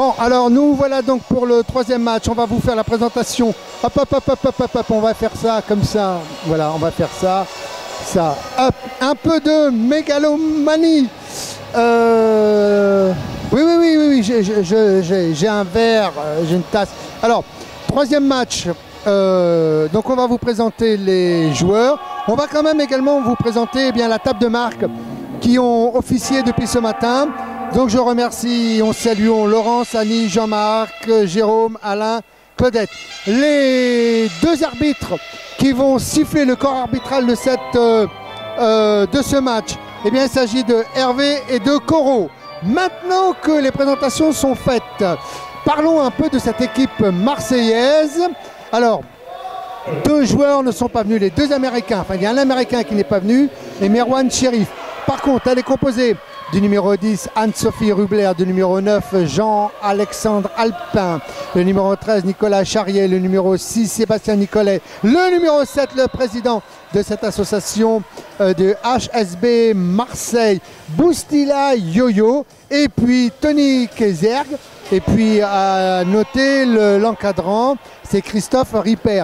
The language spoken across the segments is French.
Bon, alors nous voilà donc pour le troisième match. On va vous faire la présentation. Hop, hop, hop, hop, hop, hop, hop. On va faire ça comme ça. Voilà, on va faire ça. Ça. Hop, un peu de mégalomanie. Oui, j'ai un verre, j'ai une tasse. Alors, troisième match. Donc on va vous présenter les joueurs. On va quand même également vous présenter eh bien, la table de marque qui ont officié depuis ce matin. Donc je remercie, on salue Laurence, Annie, Jean-Marc, Jérôme, Alain, Claudette. Les deux arbitres qui vont siffler le corps arbitral de, de ce match, eh bien, il s'agit de Hervé et de Coro. Maintenant que les présentations sont faites, parlons un peu de cette équipe marseillaise. Alors, deux joueurs ne sont pas venus, les deux Américains. Enfin, il y a un Américain qui n'est pas venu, et Merwan Cherif. Par contre, elle est composée du numéro 10, Anne-Sophie Rubler, du numéro 9, Jean-Alexandre Alpin, le numéro 13, Nicolas Charrier, le numéro 6, Sébastien Nicolet, le numéro 7, le président de cette association de HSB Marseille, Boustila Yo-Yo, et puis Tony Kézergue, et puis à noter l'encadrant, c'est Christophe Ripper.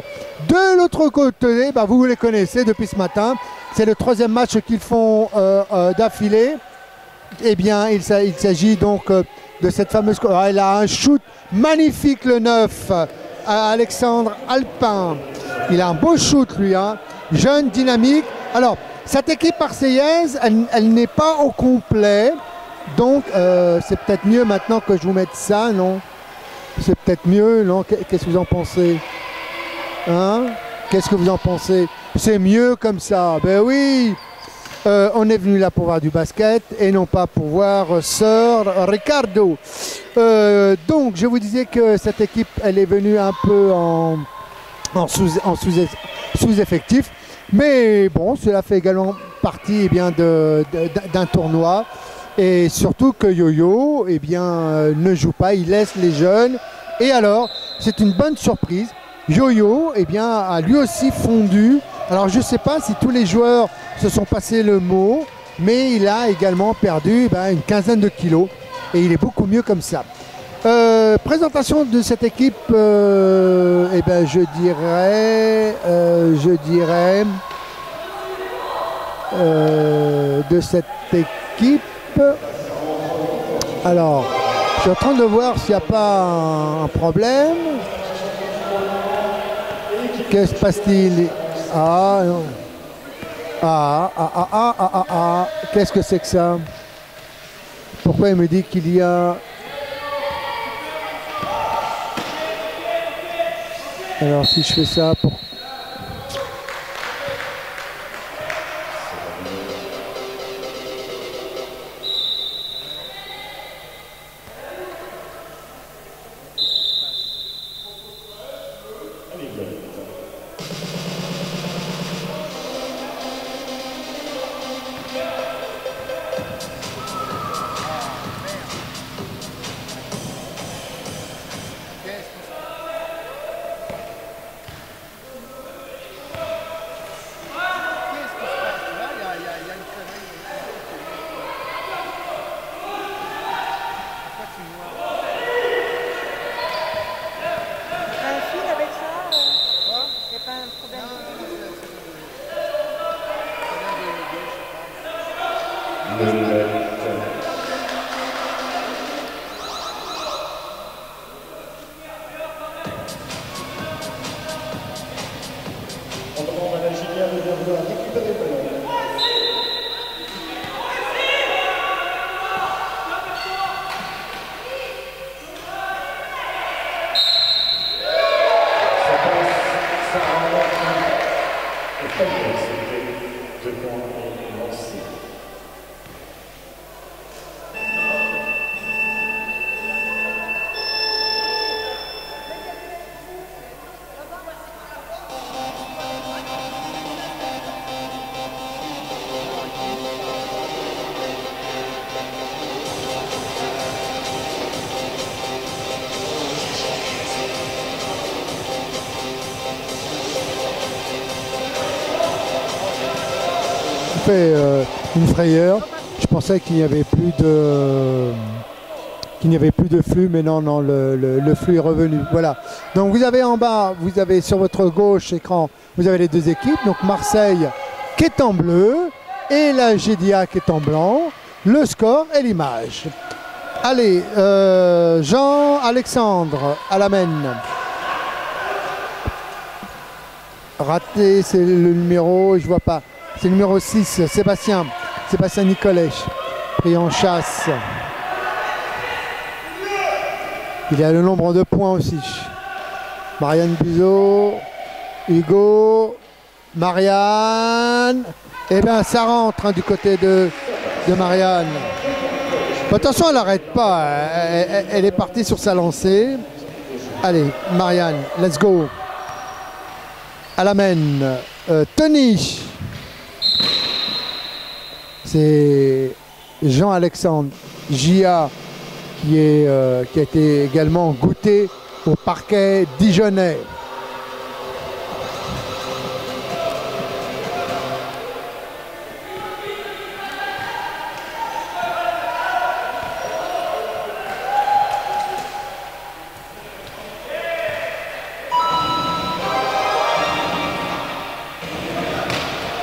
De l'autre côté, bah, vous les connaissez depuis ce matin, c'est le troisième match qu'ils font d'affilée. Eh bien, il s'agit donc de cette fameuse... Elle a un shoot magnifique, le 9, Alexandre Alpin. Il a un beau shoot, lui, hein. Jeune, dynamique. Alors, cette équipe marseillaise, elle n'est pas au complet. Donc, c'est peut-être mieux maintenant que je vous mette ça, non? C'est peut-être mieux, non? Qu'est-ce que vous en pensez? Hein? Qu'est-ce que vous en pensez? C'est mieux comme ça. Ben oui! On est venu là pour voir du basket et non pas pour voir Sir Ricardo. Donc je vous disais que cette équipe elle est venue un peu en sous-effectif. Mais bon, cela fait également partie eh bien, d'un tournoi. Et surtout que Yo-Yo eh bien, ne joue pas, il laisse les jeunes. Et alors, c'est une bonne surprise. Yo-Yo eh bien, a lui aussi fondu. Alors je ne sais pas si tous les joueurs se sont passés le mot, mais il a également perdu une quinzaine de kilos et il est beaucoup mieux comme ça. Présentation de cette équipe, eh ben, je dirais de cette équipe. Alors, je suis en train de voir s'il n'y a pas un problème. Que se passe-t-il? Ah non. Qu'est-ce que c'est que ça? Pourquoi il me dit qu'il y a... Alors si je fais ça pour... Une frayeur. Je pensais qu'il n'y avait plus qu'il n'y avait plus de flux, mais non, non, le flux est revenu. Voilà. Donc vous avez en bas, vous avez sur votre gauche écran, vous avez les deux équipes. Donc Marseille qui est en bleu et la GDA qui est en blanc. Le score et l'image. Allez, Jean-Alexandre Alamène. Raté, c'est le numéro, je vois pas. C'est le numéro 6, Sébastien Nicolet. Pris en chasse. Il y a le nombre de points aussi. Marianne Buzeau, Hugo, Marianne. Eh bien, ça rentre du côté de Marianne. Attention, elle n'arrête pas. Elle est partie sur sa lancée. Allez, Marianne, let's go. Alamène. Tony. C'est Jean-Alexandre Gia qui a été également goûté au parquet dijonnais.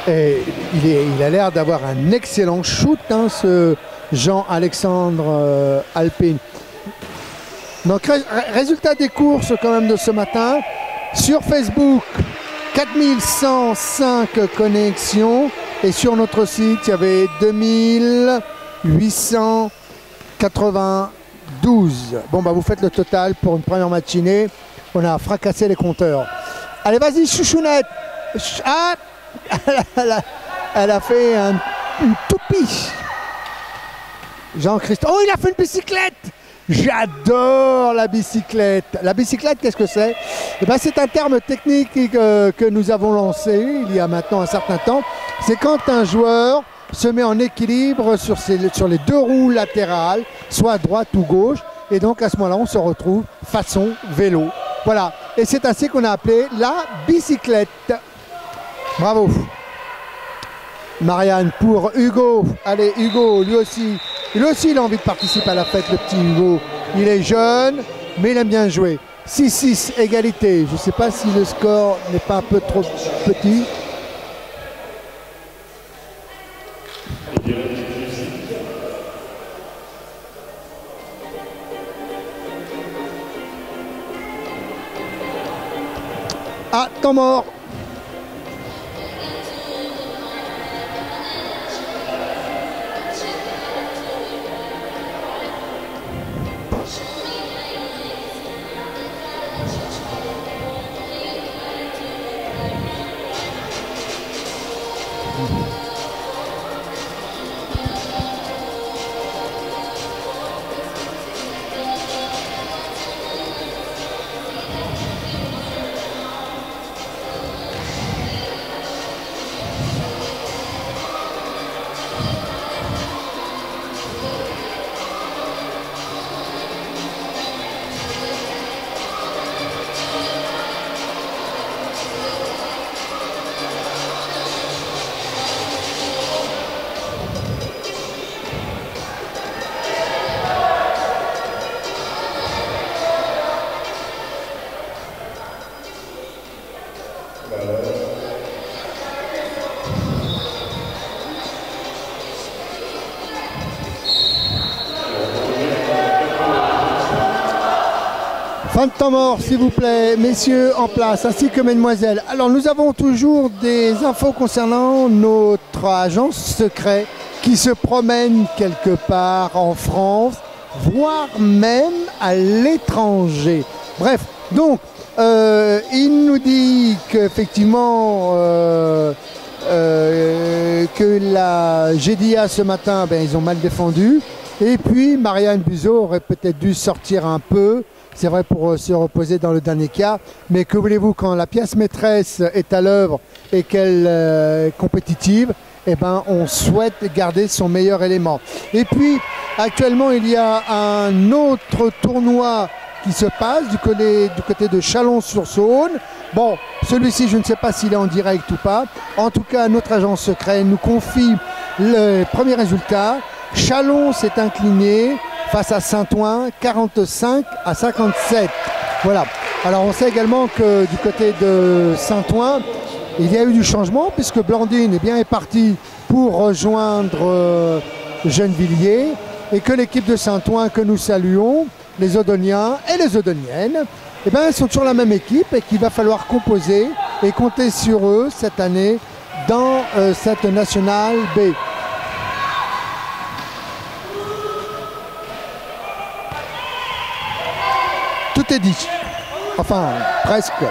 Et il a l'air d'avoir un excellent shoot, hein, ce Jean-Alexandre Alpine. Donc résultat des courses quand même de ce matin. Sur Facebook, 4105 connexions. Et sur notre site, il y avait 2892. Bon, bah vous faites le total pour une première matinée. On a fracassé les compteurs. Allez, vas-y, chouchounette. Ah, elle a fait une toupie. Jean-Christophe. Oh, il a fait une bicyclette. J'adore la bicyclette. La bicyclette, qu'est-ce que c'est? Eh ben, c'est un terme technique que nous avons lancé il y a maintenant un certain temps. C'est quand un joueur se met en équilibre sur les deux roues latérales, soit à droite ou gauche. Et donc à ce moment-là, on se retrouve façon vélo. Voilà. Et c'est ainsi qu'on a appelé la bicyclette. Bravo. Marianne pour Hugo. Allez, Hugo, lui aussi il a envie de participer à la fête, le petit Hugo. Il est jeune, mais il aime bien jouer. 6-6, égalité. Je ne sais pas si le score n'est pas un peu trop petit. Ah, temps mort. Fin de temps mort, s'il vous plaît, messieurs en place, ainsi que mesdemoiselles. Alors, nous avons toujours des infos concernant notre agent secret qui se promène quelque part en France, voire même à l'étranger. Bref, donc, il nous dit qu'effectivement, que la GDA ce matin, ben, ils ont mal défendu. Et puis, Marianne Buzeau aurait peut-être dû sortir un peu. C'est vrai pour se reposer dans le dernier quart, mais que voulez-vous, quand la pièce maîtresse est à l'œuvre et qu'elle est compétitive, eh ben, on souhaite garder son meilleur élément. Et puis, actuellement, il y a un autre tournoi qui se passe du côté de Chalon-sur-Saône. Bon, celui-ci, je ne sais pas s'il est en direct ou pas. En tout cas, notre agent secret nous confie le premier résultat. Chalon s'est incliné face à Saint-Ouen, 45 à 57. Voilà. Alors on sait également que du côté de Saint-Ouen, il y a eu du changement puisque Blandine est partie pour rejoindre Gennevilliers et que l'équipe de Saint-Ouen que nous saluons, les Odoniens et les Odoniennes, sont toujours la même équipe et qu'il va falloir composer et compter sur eux cette année dans cette Nationale B. Tout est dit. Enfin, presque.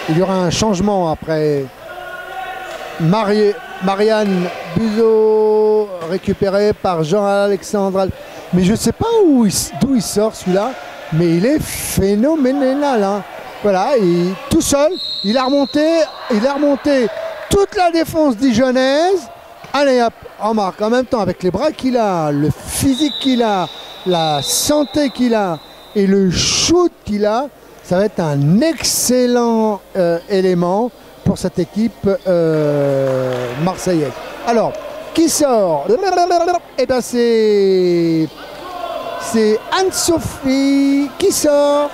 Il y aura un changement après Marianne Buzeau récupéré par Jean-Alexandre. Mais je ne sais pas d'où il sort celui-là, mais il est phénoménal. Hein. Voilà, tout seul, il a remonté toute la défense dijonnaise. Allez hop, en marque. En même temps, avec les bras qu'il a, le physique qu'il a, la santé qu'il a et le shoot qu'il a, ça va être un excellent élément pour cette équipe marseillaise. Alors, qui sort? Eh bien, c'est Anne-Sophie qui sort.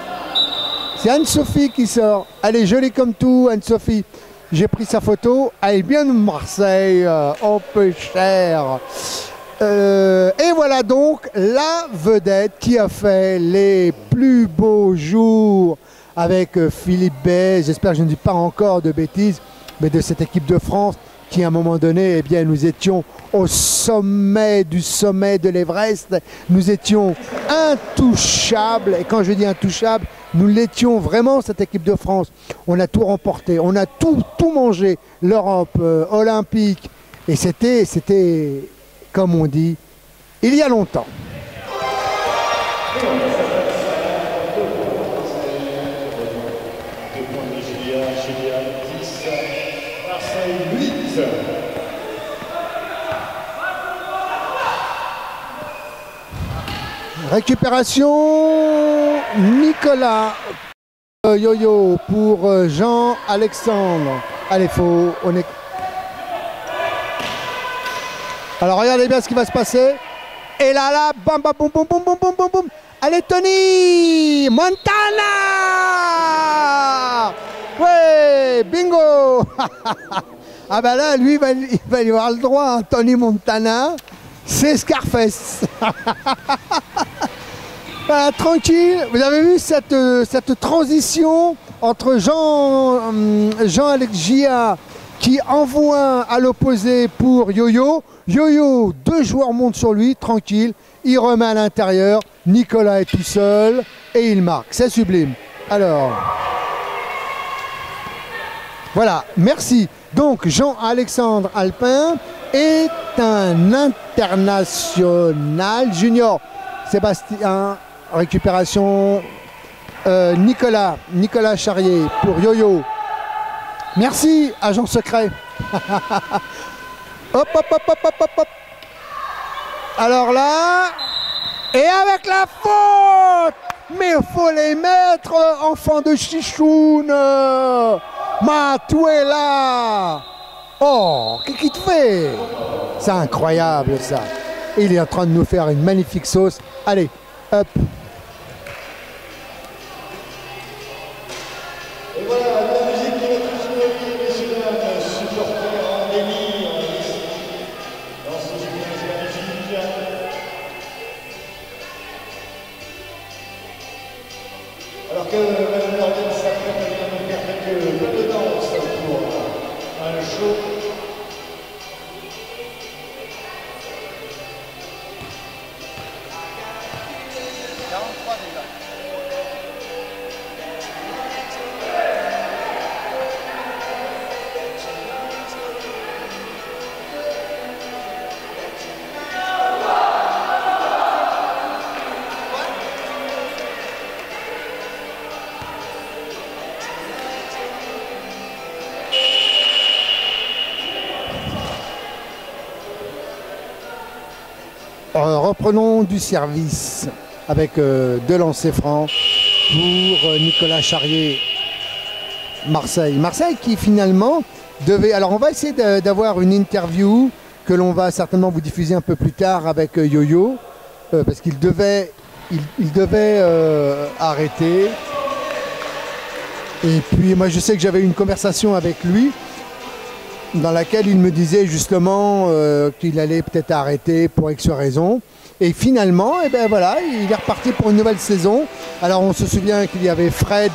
C'est Anne-Sophie qui sort. Elle est jolie comme tout, Anne-Sophie. J'ai pris sa photo. Elle est bien de Marseille, un peu chère. Et voilà donc la vedette qui a fait les plus beaux jours avec Philippe Bay. J'espère que je ne dis pas encore de bêtises, mais de cette équipe de France qui à un moment donné, nous étions au sommet de l'Everest. Nous étions intouchables. Et quand je dis intouchables, nous l'étions vraiment, cette équipe de France. On a tout remporté, on a tout mangé. L'Europe olympique. Et c'était, comme on dit, il y a longtemps. Récupération Nicolas Yo-Yo pour Jean-Alexandre. Allez, on est... Alors regardez bien ce qui va se passer. Et là, bam, bam, boum, boum, boum, boum, boum, boum, boum. Allez, Tony Montana. Ouais, bingo. Ah ben là, lui, il va y avoir le droit, hein. Tony Montana, c'est Scarface. Bah, tranquille, vous avez vu cette transition entre Jean-Alex Gia qui envoie à l'opposé pour Yo-Yo. Yo-Yo, 2 joueurs montent sur lui, tranquille, il remet à l'intérieur, Nicolas est tout seul et il marque, c'est sublime. Alors, voilà, merci. Donc Jean-Alexandre Alpin est un international junior. Sébastien, récupération, Nicolas Charrier pour Yo-Yo. Merci, agent secret. Hop, hop, hop, hop, hop, hop, hop. Alors là, et avec la faute. Mais il faut les mettre, enfant de chichoune. Matuela. Oh, qu'est-ce qu'il te fait? C'est incroyable ça. Il est en train de nous faire une magnifique sauce. Allez, hop. Et voilà, la musique qui va tout soulever, messieurs, dames, supporters en délire, ici, dans ce gymnase magnifique. Alors que Mme Norden s'apprête à nous faire quelques pas de danse pour un show. Reprenons du service avec 2 lancers francs pour Nicolas Charrier. Marseille qui finalement devait... Alors on va essayer d'avoir une interview que l'on va certainement vous diffuser un peu plus tard avec Yo-Yo. parce qu'il devait, il devait arrêter. Et puis moi je sais que j'avais eu une conversation avec lui dans laquelle il me disait justement qu'il allait peut-être arrêter pour X raison. Et finalement, eh ben voilà, il est reparti pour une nouvelle saison. Alors on se souvient qu'il y avait Fred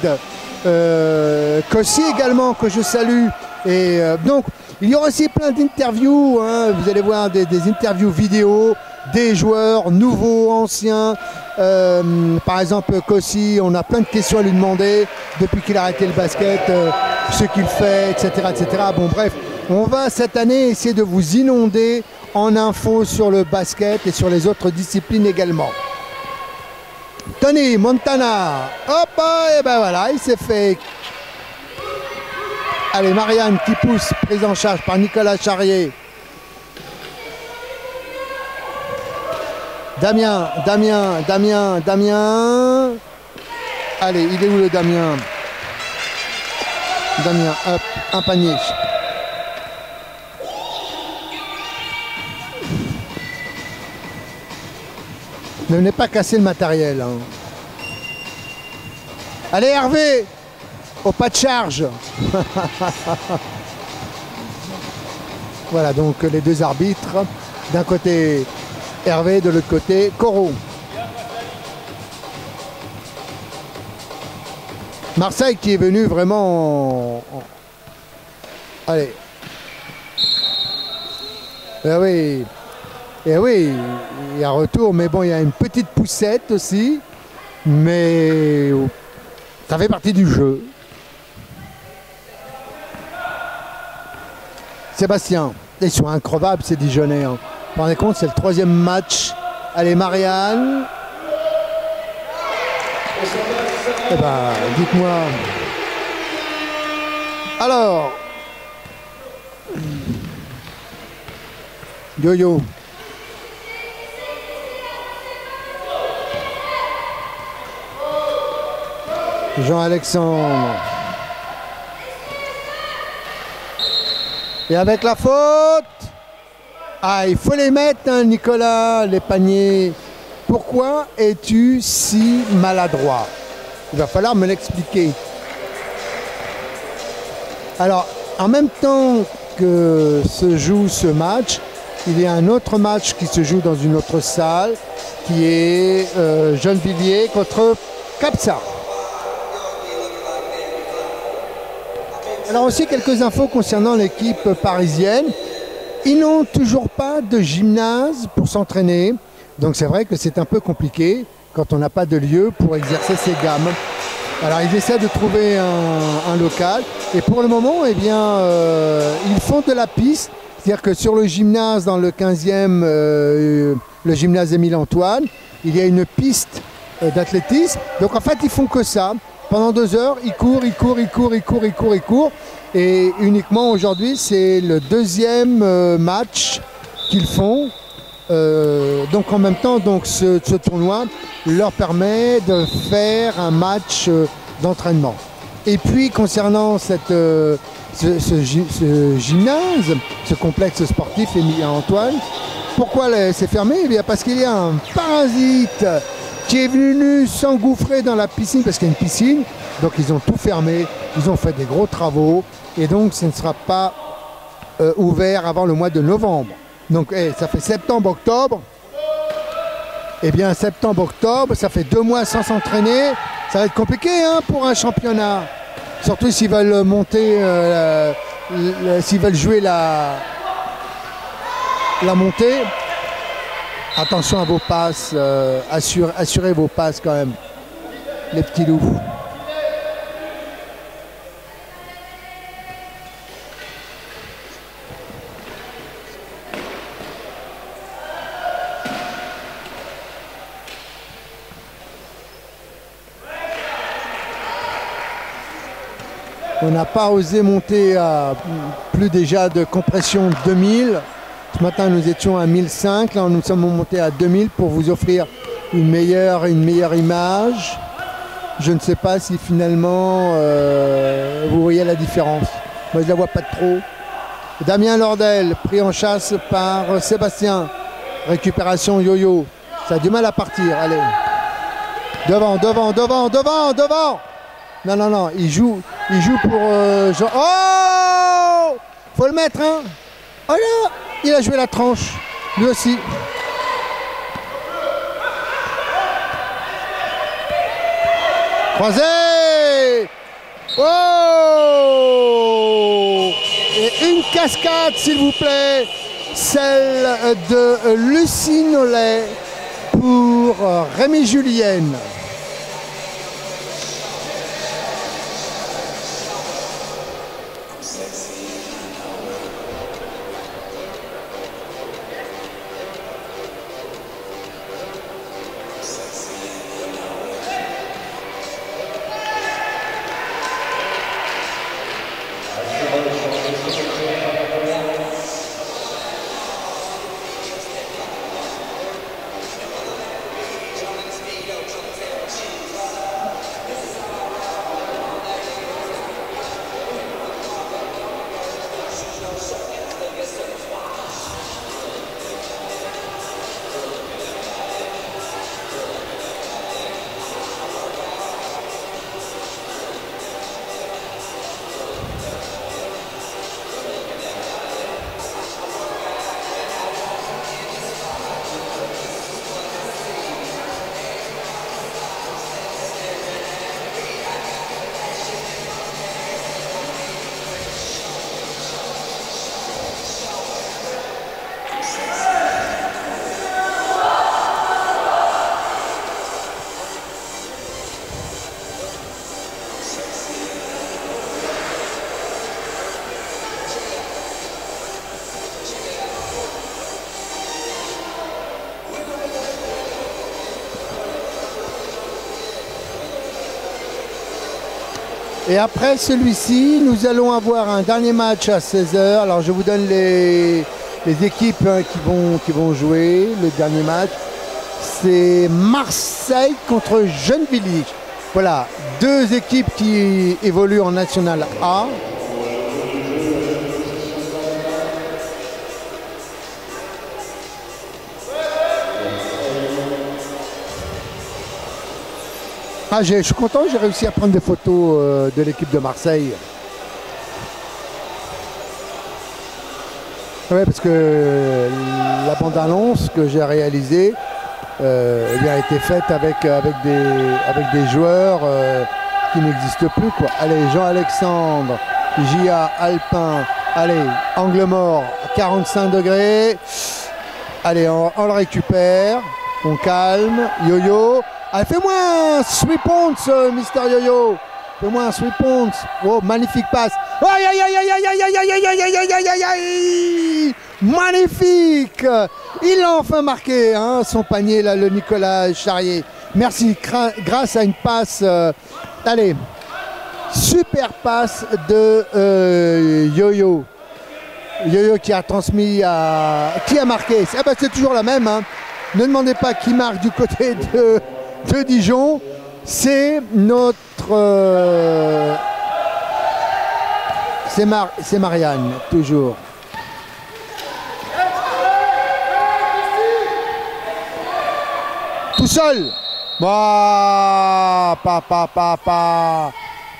Kossi également, que je salue. Et donc il y aura aussi plein d'interviews, hein. Vous allez voir des interviews vidéo des joueurs nouveaux, anciens. Par exemple Kossi, on a plein de questions à lui demander depuis qu'il a arrêté le basket, ce qu'il fait, etc., etc. Bon bref, on va cette année essayer de vous inonder en infos sur le basket et sur les autres disciplines également. Tony Montana, hop, et ben voilà, il s'est fait. Allez, Marianne qui pousse, prise en charge par Nicolas Charrier. Damien. Allez, il est où le Damien? Damien, hop, un panier. Ne venez pas casser le matériel. Hein. Allez Hervé, au pas de charge. Voilà donc les deux arbitres. D'un côté Hervé, de l'autre côté Corot. Marseille qui est venu vraiment Allez. Oui. Et oui, il y a un retour, mais bon, il y a une petite poussette aussi. Mais ça fait partie du jeu. Sébastien, ils sont increvables ces Dijonnais. Hein. Vous vous rendez compte, c'est le 3e match. Allez, Marianne. Eh ben, dites-moi. Alors. Yo-yo. Jean-Alexandre. Et avec la faute. Ah, il faut les mettre, hein, Nicolas, les paniers. Pourquoi es-tu si maladroit? Il va falloir me l'expliquer. Alors, en même temps que se joue ce match, il y a un autre match qui se joue dans une autre salle, qui est Gennevilliers contre Capsa. Alors aussi quelques infos concernant l'équipe parisienne. Ils n'ont toujours pas de gymnase pour s'entraîner. Donc c'est vrai que c'est un peu compliqué quand on n'a pas de lieu pour exercer ses gammes. Alors ils essaient de trouver un local. Et pour le moment, eh bien, ils font de la piste. C'est-à-dire que sur le gymnase, dans le 15e, le gymnase Émile-Antoine, il y a une piste d'athlétisme. Donc en fait, ils font que ça. Pendant 2 heures, ils courent. Et uniquement aujourd'hui, c'est le 2e match qu'ils font. Donc en même temps, donc, ce tournoi leur permet de faire un match d'entraînement. Et puis concernant ce gymnase, ce complexe sportif Émile-Antoine, pourquoi c'est fermé? Eh bien parce qu'il y a un parasite qui est venu s'engouffrer dans la piscine, parce qu'il y a une piscine, donc ils ont tout fermé, ils ont fait des gros travaux, et donc ce ne sera pas ouvert avant le mois de novembre. Donc ça fait septembre-octobre, et bien septembre-octobre, ça fait 2 mois sans s'entraîner, ça va être compliqué hein, pour un championnat, surtout s'ils veulent monter, s'ils veulent jouer la montée. Attention à vos passes, assurez vos passes quand même, les petits loups. On n'a pas osé monter à plus déjà de compression 2000. Ce matin, nous étions à 1005. Là, nous sommes montés à 2000 pour vous offrir une meilleure image. Je ne sais pas si finalement vous voyez la différence. Moi, je ne la vois pas trop. Damien Lordel, pris en chasse par Sébastien. Récupération yo-yo. Ça a du mal à partir. Allez. Devant, devant, devant, devant, devant. Non, non, non. Il joue pour Jean. Oh! Faut le mettre, hein. Oh là! Il a joué la tranche. Lui aussi. Croisé! Oh! Et une cascade, s'il vous plaît. Celle de Lucie Nollet pour Rémi Julienne. Et après celui-ci, nous allons avoir un dernier match à 16 h. Alors je vous donne les équipes qui vont jouer. Le dernier match, c'est Marseille contre Gennevilliers. Voilà, deux équipes qui évoluent en National A. Ah, je suis content, j'ai réussi à prendre des photos de l'équipe de Marseille. Oui, parce que la bande-annonce que j'ai réalisée a été faite avec des joueurs qui n'existent plus, quoi. Allez, Jean-Alexandre, J.A. Alpin, allez, angle mort, 45 degrés. Allez, on le récupère, on calme, Yo-Yo. Allez, fais-moi un sweep pounce, Mister Yo-Yo. Fais-moi un sweep pounce. Oh, magnifique passe. Aïe, aïe, aïe, aïe, aïe, aïe, aïe, aïe, aïe, aïe, aïe, aïe, aïe, aïe. Magnifique. Il a enfin marqué, hein, son panier, là, le Nicolas Charrier. Merci, grâce à une passe. Allez, super passe de Yo-Yo. Yo-Yo qui a transmis à... Qui a marqué? Ah bah, c'est toujours la même, hein. Ne demandez pas qui marque du côté de Dijon. C'est notre... c'est Marianne, toujours. Tout seul. Bah, pa.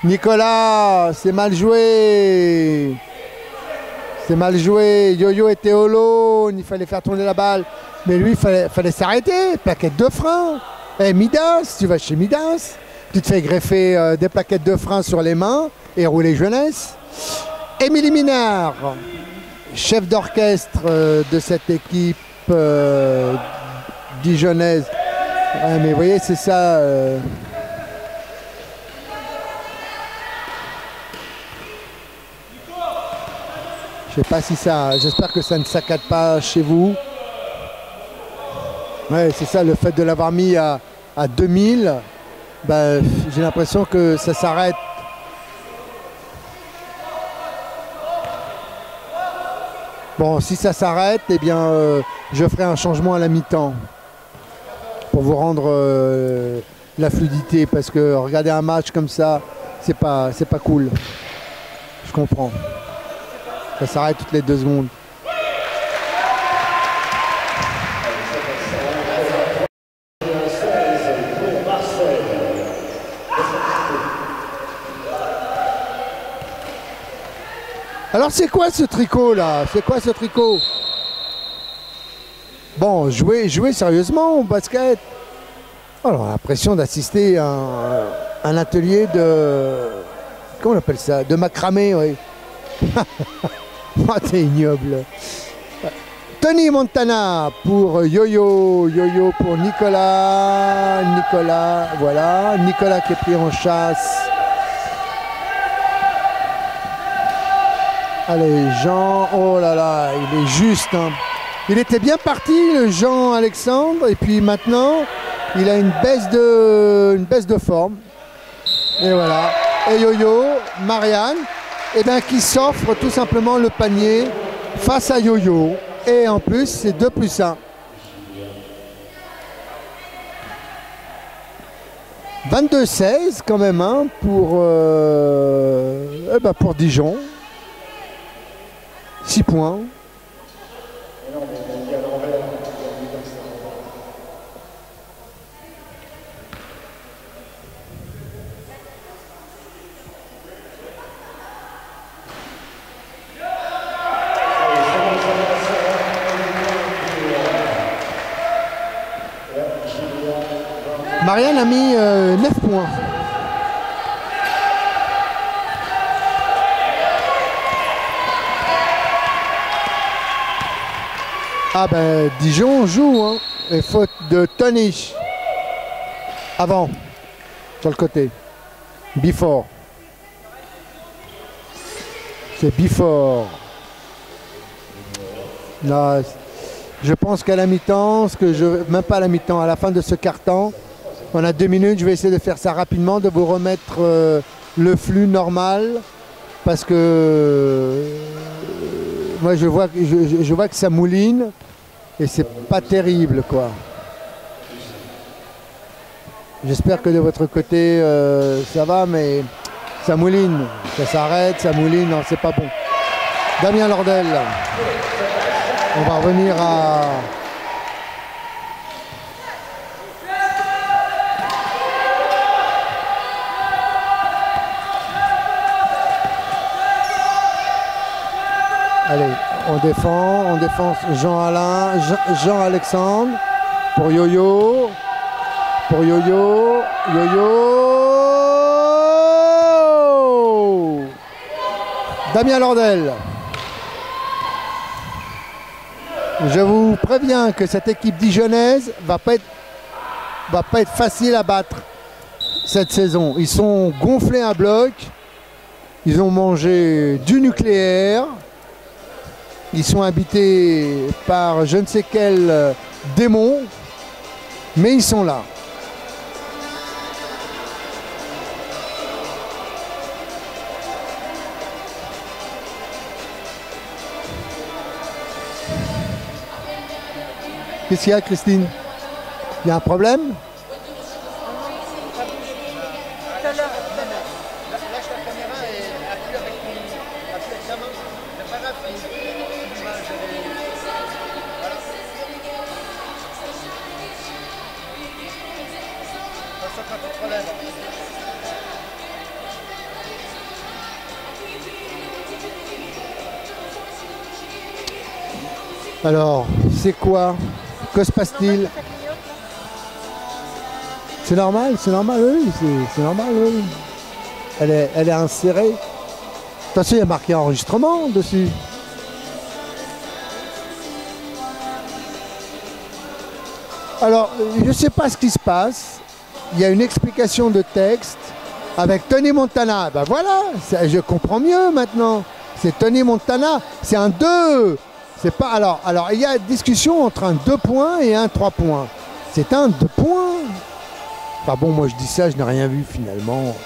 Nicolas, c'est mal joué. C'est mal joué. Yo-Yo était au l'aune, il fallait faire tourner la balle. Mais lui, il fallait s'arrêter. Plaquette de frein. Eh, Midas, tu vas chez Midas. Tu te fais greffer des plaquettes de frein sur les mains et rouler jeunesse. Émilie Minard, chef d'orchestre de cette équipe dijonnaise. Ouais, mais vous voyez, c'est ça. Je sais pas si ça... J'espère que ça ne saccade pas chez vous. Ouais, c'est ça, le fait de l'avoir mis à 2000, bah, j'ai l'impression que ça s'arrête. Bon, si ça s'arrête, eh bien, je ferai un changement à la mi-temps pour vous rendre la fluidité, parce que regarder un match comme ça, c'est pas cool. Je comprends. Ça s'arrête toutes les 2 secondes. Alors c'est quoi ce tricot là? C'est quoi ce tricot? Bon, jouer sérieusement au basket. Alors, on a l'impression d'assister à un atelier de... Comment on appelle ça? De macramé, oui. Oh, c'est ignoble. Tony Montana pour Yo-Yo. Yo-Yo pour Nicolas. Nicolas, voilà. Nicolas qui est pris en chasse. Allez, Jean. Oh là là, il est juste. Hein. Il était bien parti, le Jean-Alexandre. Et puis maintenant, il a une baisse de forme. Et voilà. Et Yo-Yo, Marianne, eh bien, qui s'offre tout simplement le panier face à Yo-Yo. Et en plus, c'est 2+1. 22-16 quand même hein, pour Dijon. 6 points. Marianne a mis 9 points. Ah ben Dijon joue hein. Et faute de Tony. Avant. Sur le côté. Before. C'est before. Là, je pense qu'à la mi-temps, même pas à la mi-temps, à la fin de ce quart-temps, on a 2 minutes, je vais essayer de faire ça rapidement, de vous remettre le flux normal, parce que moi je vois que ça mouline et c'est pas terrible quoi. J'espère que de votre côté ça va, mais ça mouline, ça s'arrête, ça mouline, non c'est pas bon. Damien Lordel, on va revenir à... Allez, on défend Jean-Alain, Jean-Alexandre pour Yo-Yo, Yo-Yo, Damien Lordel. Je vous préviens que cette équipe dijonnaise va pas être facile à battre cette saison. Ils sont gonflés à bloc, ils ont mangé du nucléaire. Ils sont habités par je ne sais quel démon, mais ils sont là. Qu'est-ce qu'il y a, Christine? Il y a un problème? Alors, c'est quoi? Que se passe-t-il? C'est normal, oui, c'est normal, oui. Elle est insérée. Attention, il y a marqué enregistrement dessus. Alors, je ne sais pas ce qui se passe. Il y a une explication de texte avec Tony Montana. Ben voilà, je comprends mieux maintenant. C'est Tony Montana, c'est un 2. C'est pas alors il y a discussion entre un 2 points et un 3 points. C'est un 2 points. Enfin bon, moi je dis ça, je n'ai rien vu finalement.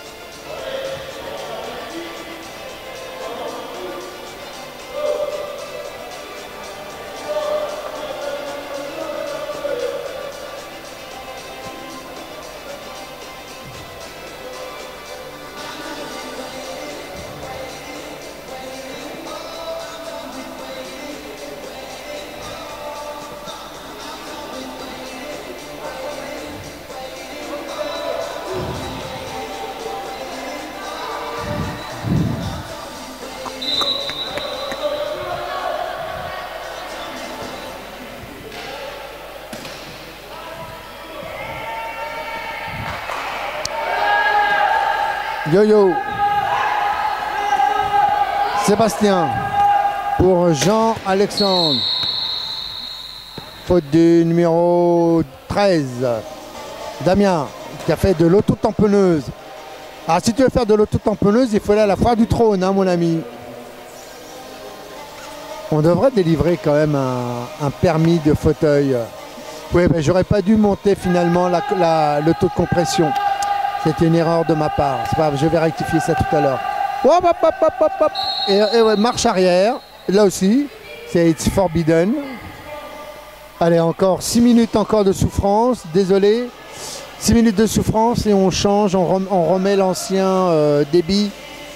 Yo-yo. Sébastien pour Jean-Alexandre. Faute du numéro 13. Damien qui a fait de l'auto-tamponneuse. Alors si tu veux faire de l'auto-tamponneuse, il faut aller à la foire du trône, hein, mon ami. On devrait délivrer quand même un permis de fauteuil. Oui, ben, j'aurais pas dû monter finalement le taux de compression. C'était une erreur de ma part. C'est pas grave, je vais rectifier ça tout à l'heure. Hop, hop, hop, hop, hop, hop. Et ouais, marche arrière. Là aussi, c'est It's Forbidden. Allez, encore 6 minutes encore de souffrance. Désolé. 6 minutes de souffrance et on change, on remet l'ancien débit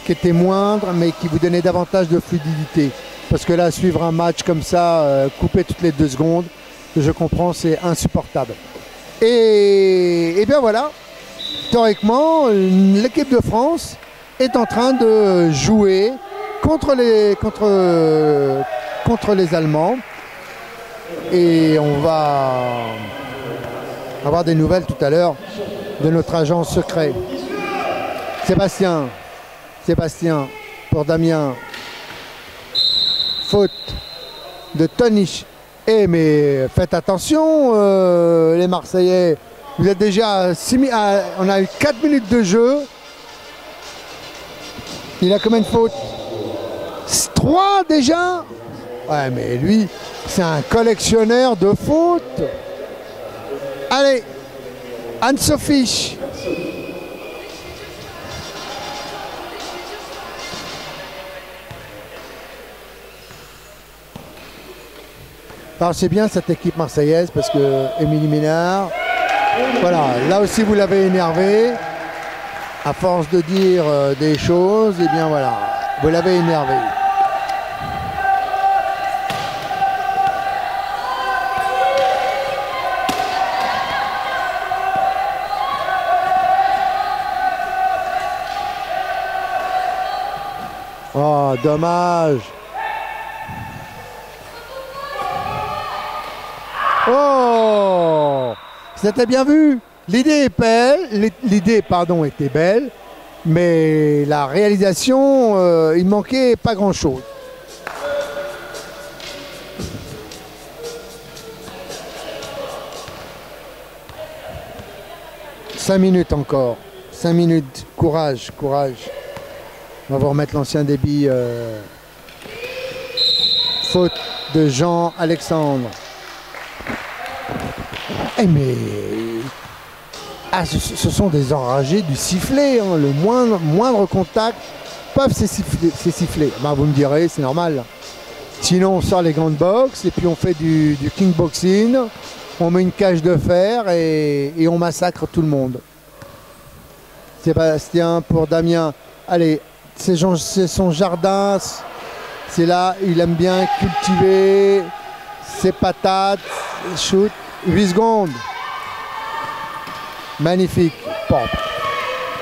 qui était moindre mais qui vous donnait davantage de fluidité. Parce que là, suivre un match comme ça, coupé toutes les 2 secondes, je comprends, c'est insupportable. Et bien voilà, théoriquement, l'équipe de France est en train de jouer contre les Allemands. Et on va avoir des nouvelles tout à l'heure de notre agent secret. Sébastien pour Damien. Faute de Tonisch. Eh mais faites attention les Marseillais. Vous êtes déjà on a eu 4 minutes de jeu. Il a combien de fautes? 3 déjà? Ouais mais lui, c'est un collectionneur de fautes. Allez, Anne-Sophie. Alors c'est bien cette équipe marseillaise parce que Émilie Ménard, voilà, là aussi vous l'avez énervé. À force de dire des choses, et bien voilà, vous l'avez énervé. Oh, dommage. Oh, c'était bien vu. L'idée est belle, était belle, mais la réalisation, il manquait pas grand-chose. Cinq minutes encore. 5 minutes. Courage, courage. On va vous remettre l'ancien débit. Faute de Jean-Alexandre. Eh mais... Ah, ce sont des enragés du sifflet. Hein. Le moindre contact peuvent s'essifler. Ben, vous me direz, c'est normal. Sinon, on sort les gants de boxe et puis on fait du kickboxing. On met une cage de fer et on massacre tout le monde. Sébastien pour Damien. Allez, c'est son jardin. C'est là, il aime bien cultiver ses patates. Shoot. 8 secondes. Magnifique. Bon.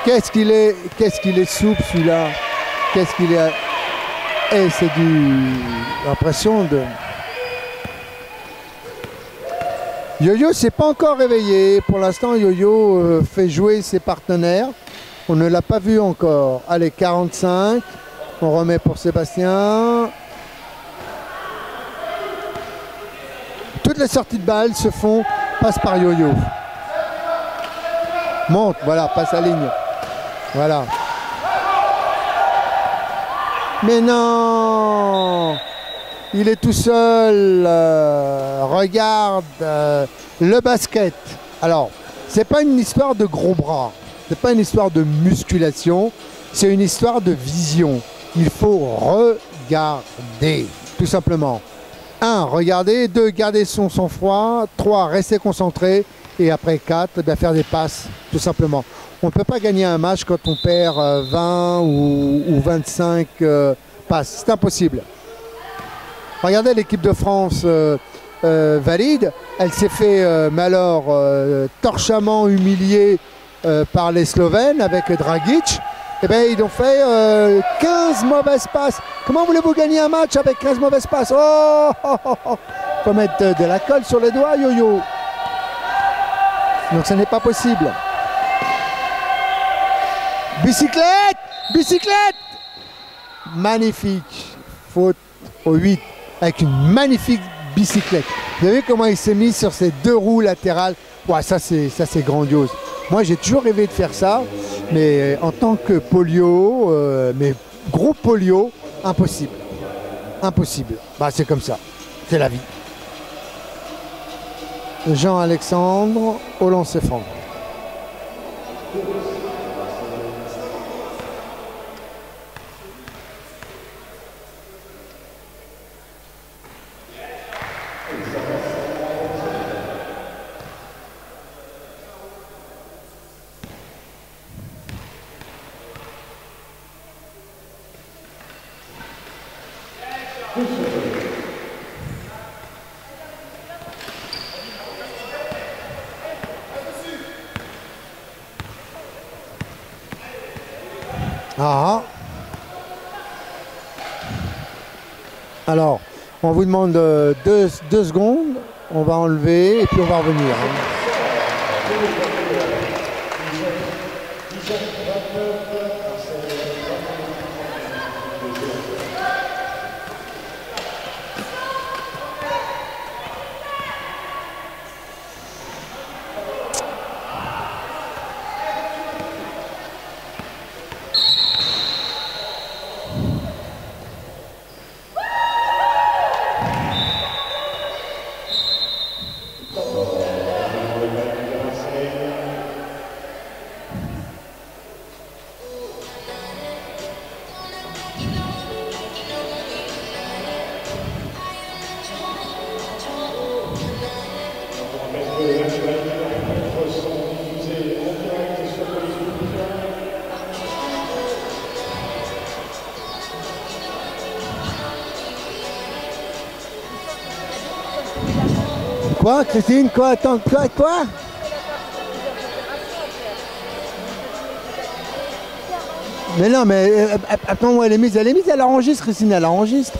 Qu'est-ce qu'il est souple celui-là. Qu'est-ce qu'il est. Et c'est l'impression de. Yo-Yo s'est pas encore réveillé. Pour l'instant, Yo-Yo fait jouer ses partenaires. On ne l'a pas vu encore. Allez, 45. On remet pour Sébastien. Toutes les sorties de balles se font, passe par Yo-Yo. Monte, voilà, passe à ligne. Voilà. Mais non! Il est tout seul. Regarde le basket. Alors, c'est pas une histoire de gros bras. C'est pas une histoire de musculation. C'est une histoire de vision. Il faut regarder, tout simplement. 1. Regarder. 2. Garder son sang-froid. 3. Rester concentré. Et après 4, bien faire des passes, tout simplement. On ne peut pas gagner un match quand on perd 20 ou 25 passes. C'est impossible. Regardez l'équipe de France valide. Elle s'est fait, mais alors, torchamment humiliée par les Slovènes avec Dragic. Eh bien, ils ont fait 15 mauvaises passes. Comment voulez-vous gagner un match avec 15 mauvaises passes? Oh, oh, oh, oh. Faut mettre de la colle sur les doigts, Yo-Yo. Donc, ce n'est pas possible. Bicyclette! Bicyclette! Magnifique. Faute au 8 avec une magnifique bicyclette. Vous avez vu comment il s'est mis sur ses deux roues latérales? Ouais, ça c'est grandiose. Moi j'ai toujours rêvé de faire ça, mais en tant que polio, mais gros polio, impossible. Impossible. Bah c'est comme ça. C'est la vie. Jean-Alexandre au lancer franc. Ah. Alors, on vous demande deux secondes, on va enlever et puis on va revenir. Quoi, Christine? Quoi? Attends, quoi? Mais non, mais attends, elle est mise, elle enregistre, Christine, elle enregistre.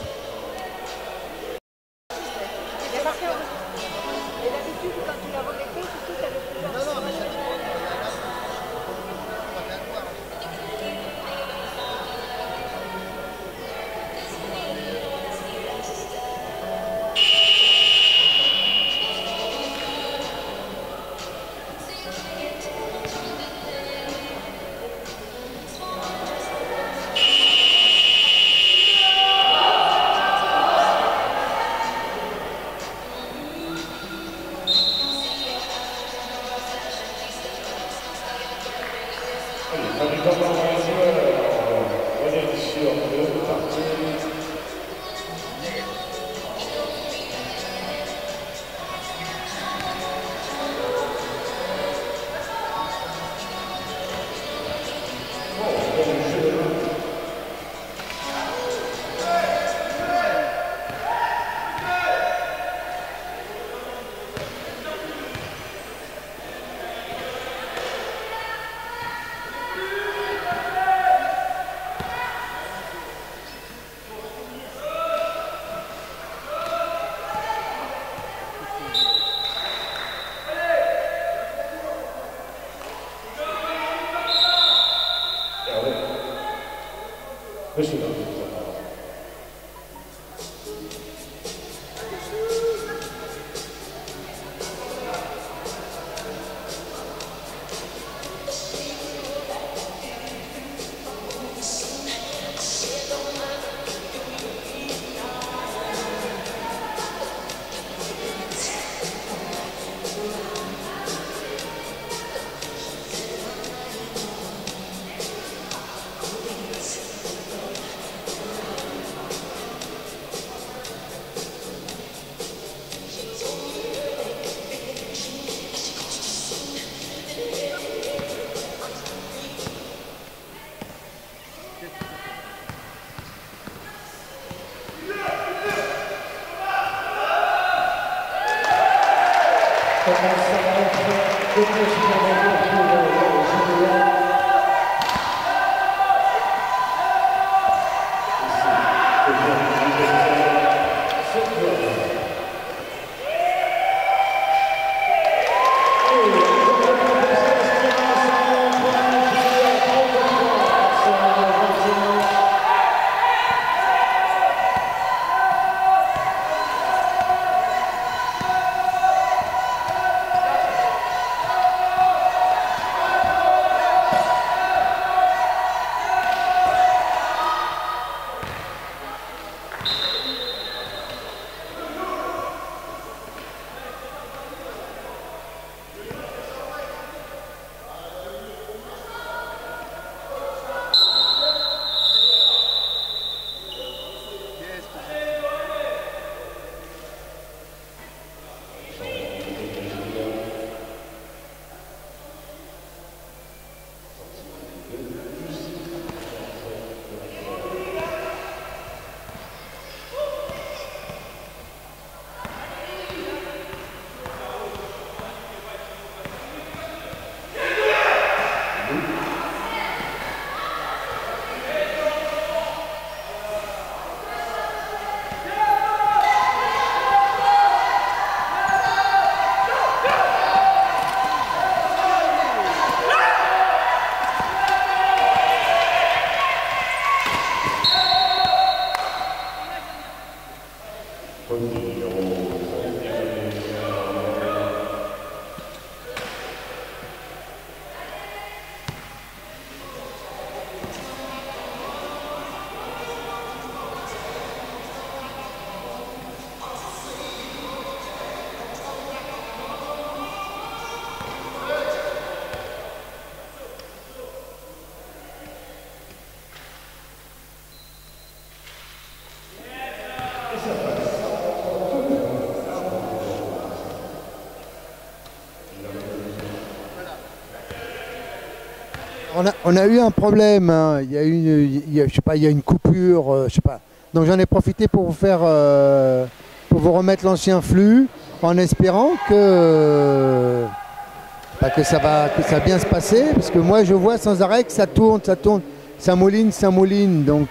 on a eu un problème, hein. Il y a je sais pas, il y a une coupure, je sais pas. Donc j'en ai profité pour vous faire, pour vous remettre l'ancien flux, en espérant que, que ça va bien se passer, parce que moi je vois sans arrêt que ça tourne, ça mouline, donc.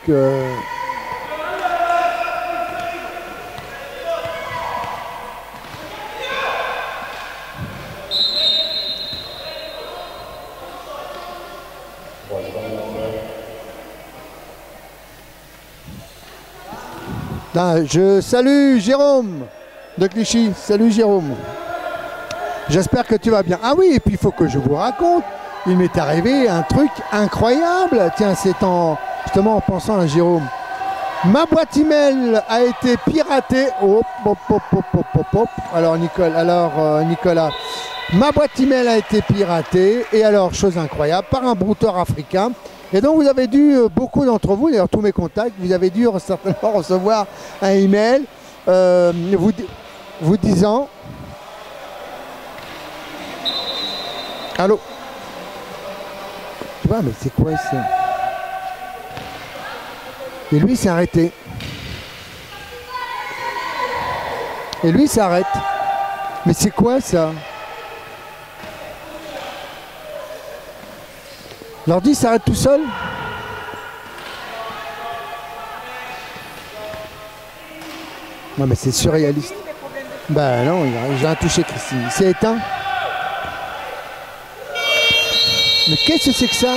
Je salue Jérôme de Clichy. Salut Jérôme. J'espère que tu vas bien. Ah oui, et puis il faut que je vous raconte. Il m'est arrivé un truc incroyable. Tiens, c'est justement en pensant à Jérôme. Ma boîte email a été piratée. Alors Nicolas, ma boîte email a été piratée. Et alors, chose incroyable, par un brouteur africain. Et donc vous avez dû, beaucoup d'entre vous, d'ailleurs tous mes contacts, vous avez dû certainement recevoir un email vous disant allô. Tu vois, mais c'est quoi ça? Et lui s'est arrêté. Et lui s'arrête. Mais c'est quoi ça? L'ordi s'arrête tout seul? Non mais c'est surréaliste. Bah non, j'ai rien touché Christine. C'est éteint. Mais qu'est-ce que c'est que ça?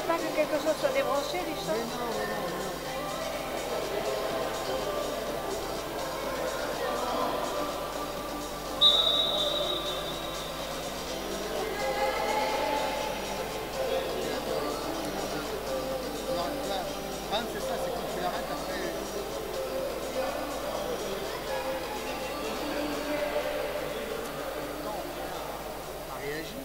Pas que quelque chose soit débranché, Richard? C'est ça, c'est quand tu l'arrêtes après. À réagir.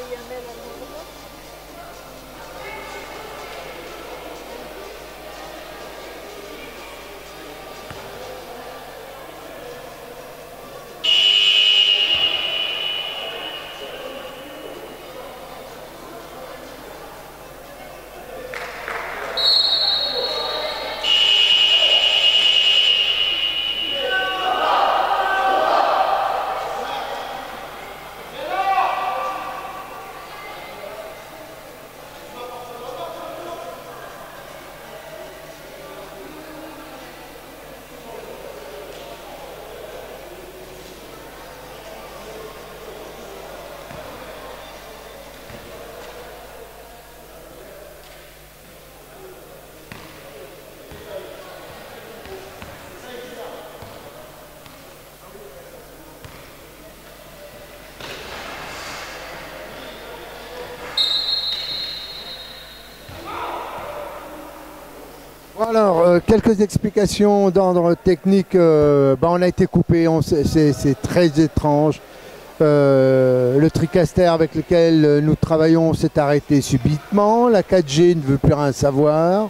envoyé un mail à l'entreprise. Alors, quelques explications d'ordre technique. On a été coupé, c'est très étrange. Le TriCaster avec lequel nous travaillons s'est arrêté subitement. La 4G ne veut plus rien savoir.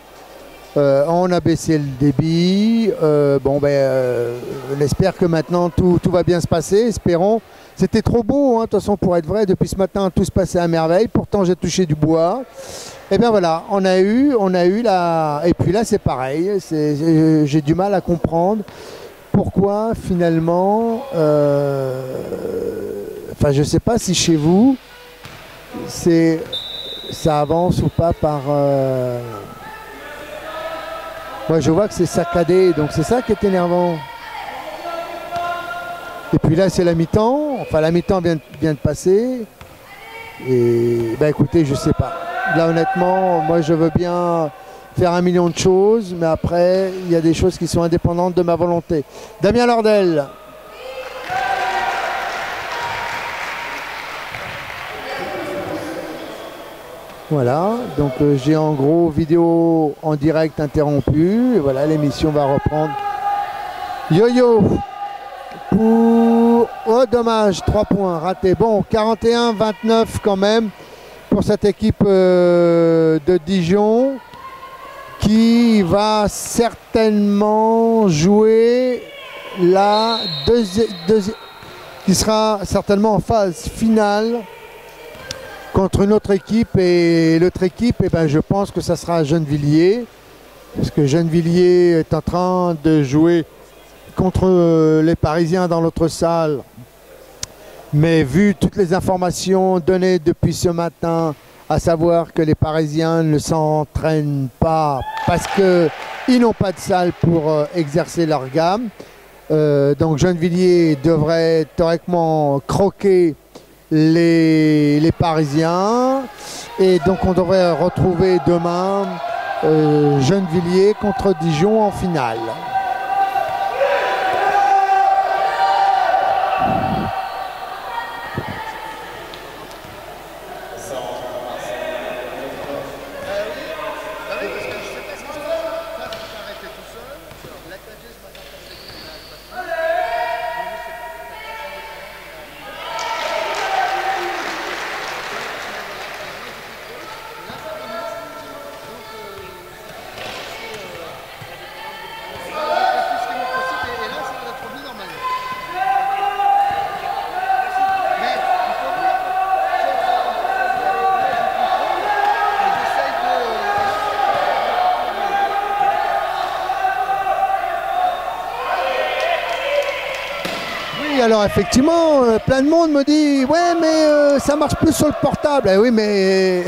On a baissé le débit. On espère que maintenant tout va bien se passer. Espérons. C'était trop beau, hein, de toute façon, pour être vrai. Depuis ce matin, tout se passait à merveille. Pourtant, j'ai touché du bois. Et bien voilà, on a eu la... Et puis là, c'est pareil. J'ai du mal à comprendre pourquoi, finalement... Enfin, je ne sais pas si chez vous, ça avance ou pas par... Moi, je vois que c'est saccadé, donc c'est ça qui est énervant. Et puis là, c'est la mi-temps. Enfin, la mi-temps vient de passer. Et ben écoutez, je sais pas. Là, honnêtement, moi, je veux bien faire 1 million de choses, mais après, il y a des choses qui sont indépendantes de ma volonté. Damien Lordel. Voilà, donc j'ai en gros vidéo en direct interrompue. Et voilà, l'émission va reprendre. Yo-yo pour... Oh, dommage, 3 points ratés. Bon, 41-29 quand même pour cette équipe de Dijon qui va certainement jouer la qui sera certainement en phase finale contre une autre équipe. Et l'autre équipe, eh ben, je pense que ça sera Gennevilliers, parce que Gennevilliers est en train de jouer contre les Parisiens dans l'autre salle. Mais vu toutes les informations données depuis ce matin, à savoir que les Parisiens ne s'entraînent pas parce qu'ils n'ont pas de salle pour exercer leur gamme. Donc Gennevilliers devrait théoriquement croquer les Parisiens. Et donc on devrait retrouver demain Gennevilliers contre Dijon en finale. Alors effectivement, plein de monde me dit ouais mais ça marche plus sur le portable. Eh oui mais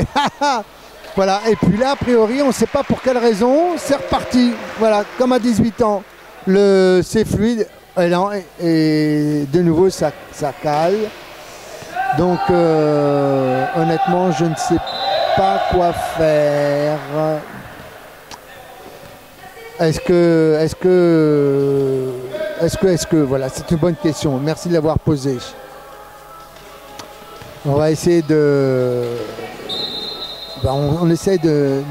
voilà. Et puis là a priori on ne sait pas pour quelle raison c'est reparti. Voilà, comme à 18 ans, c'est fluide et de nouveau ça cale. Donc honnêtement je ne sais pas quoi faire. Est-ce que, voilà, c'est une bonne question. Merci de l'avoir posée. On va essayer de... on essaye de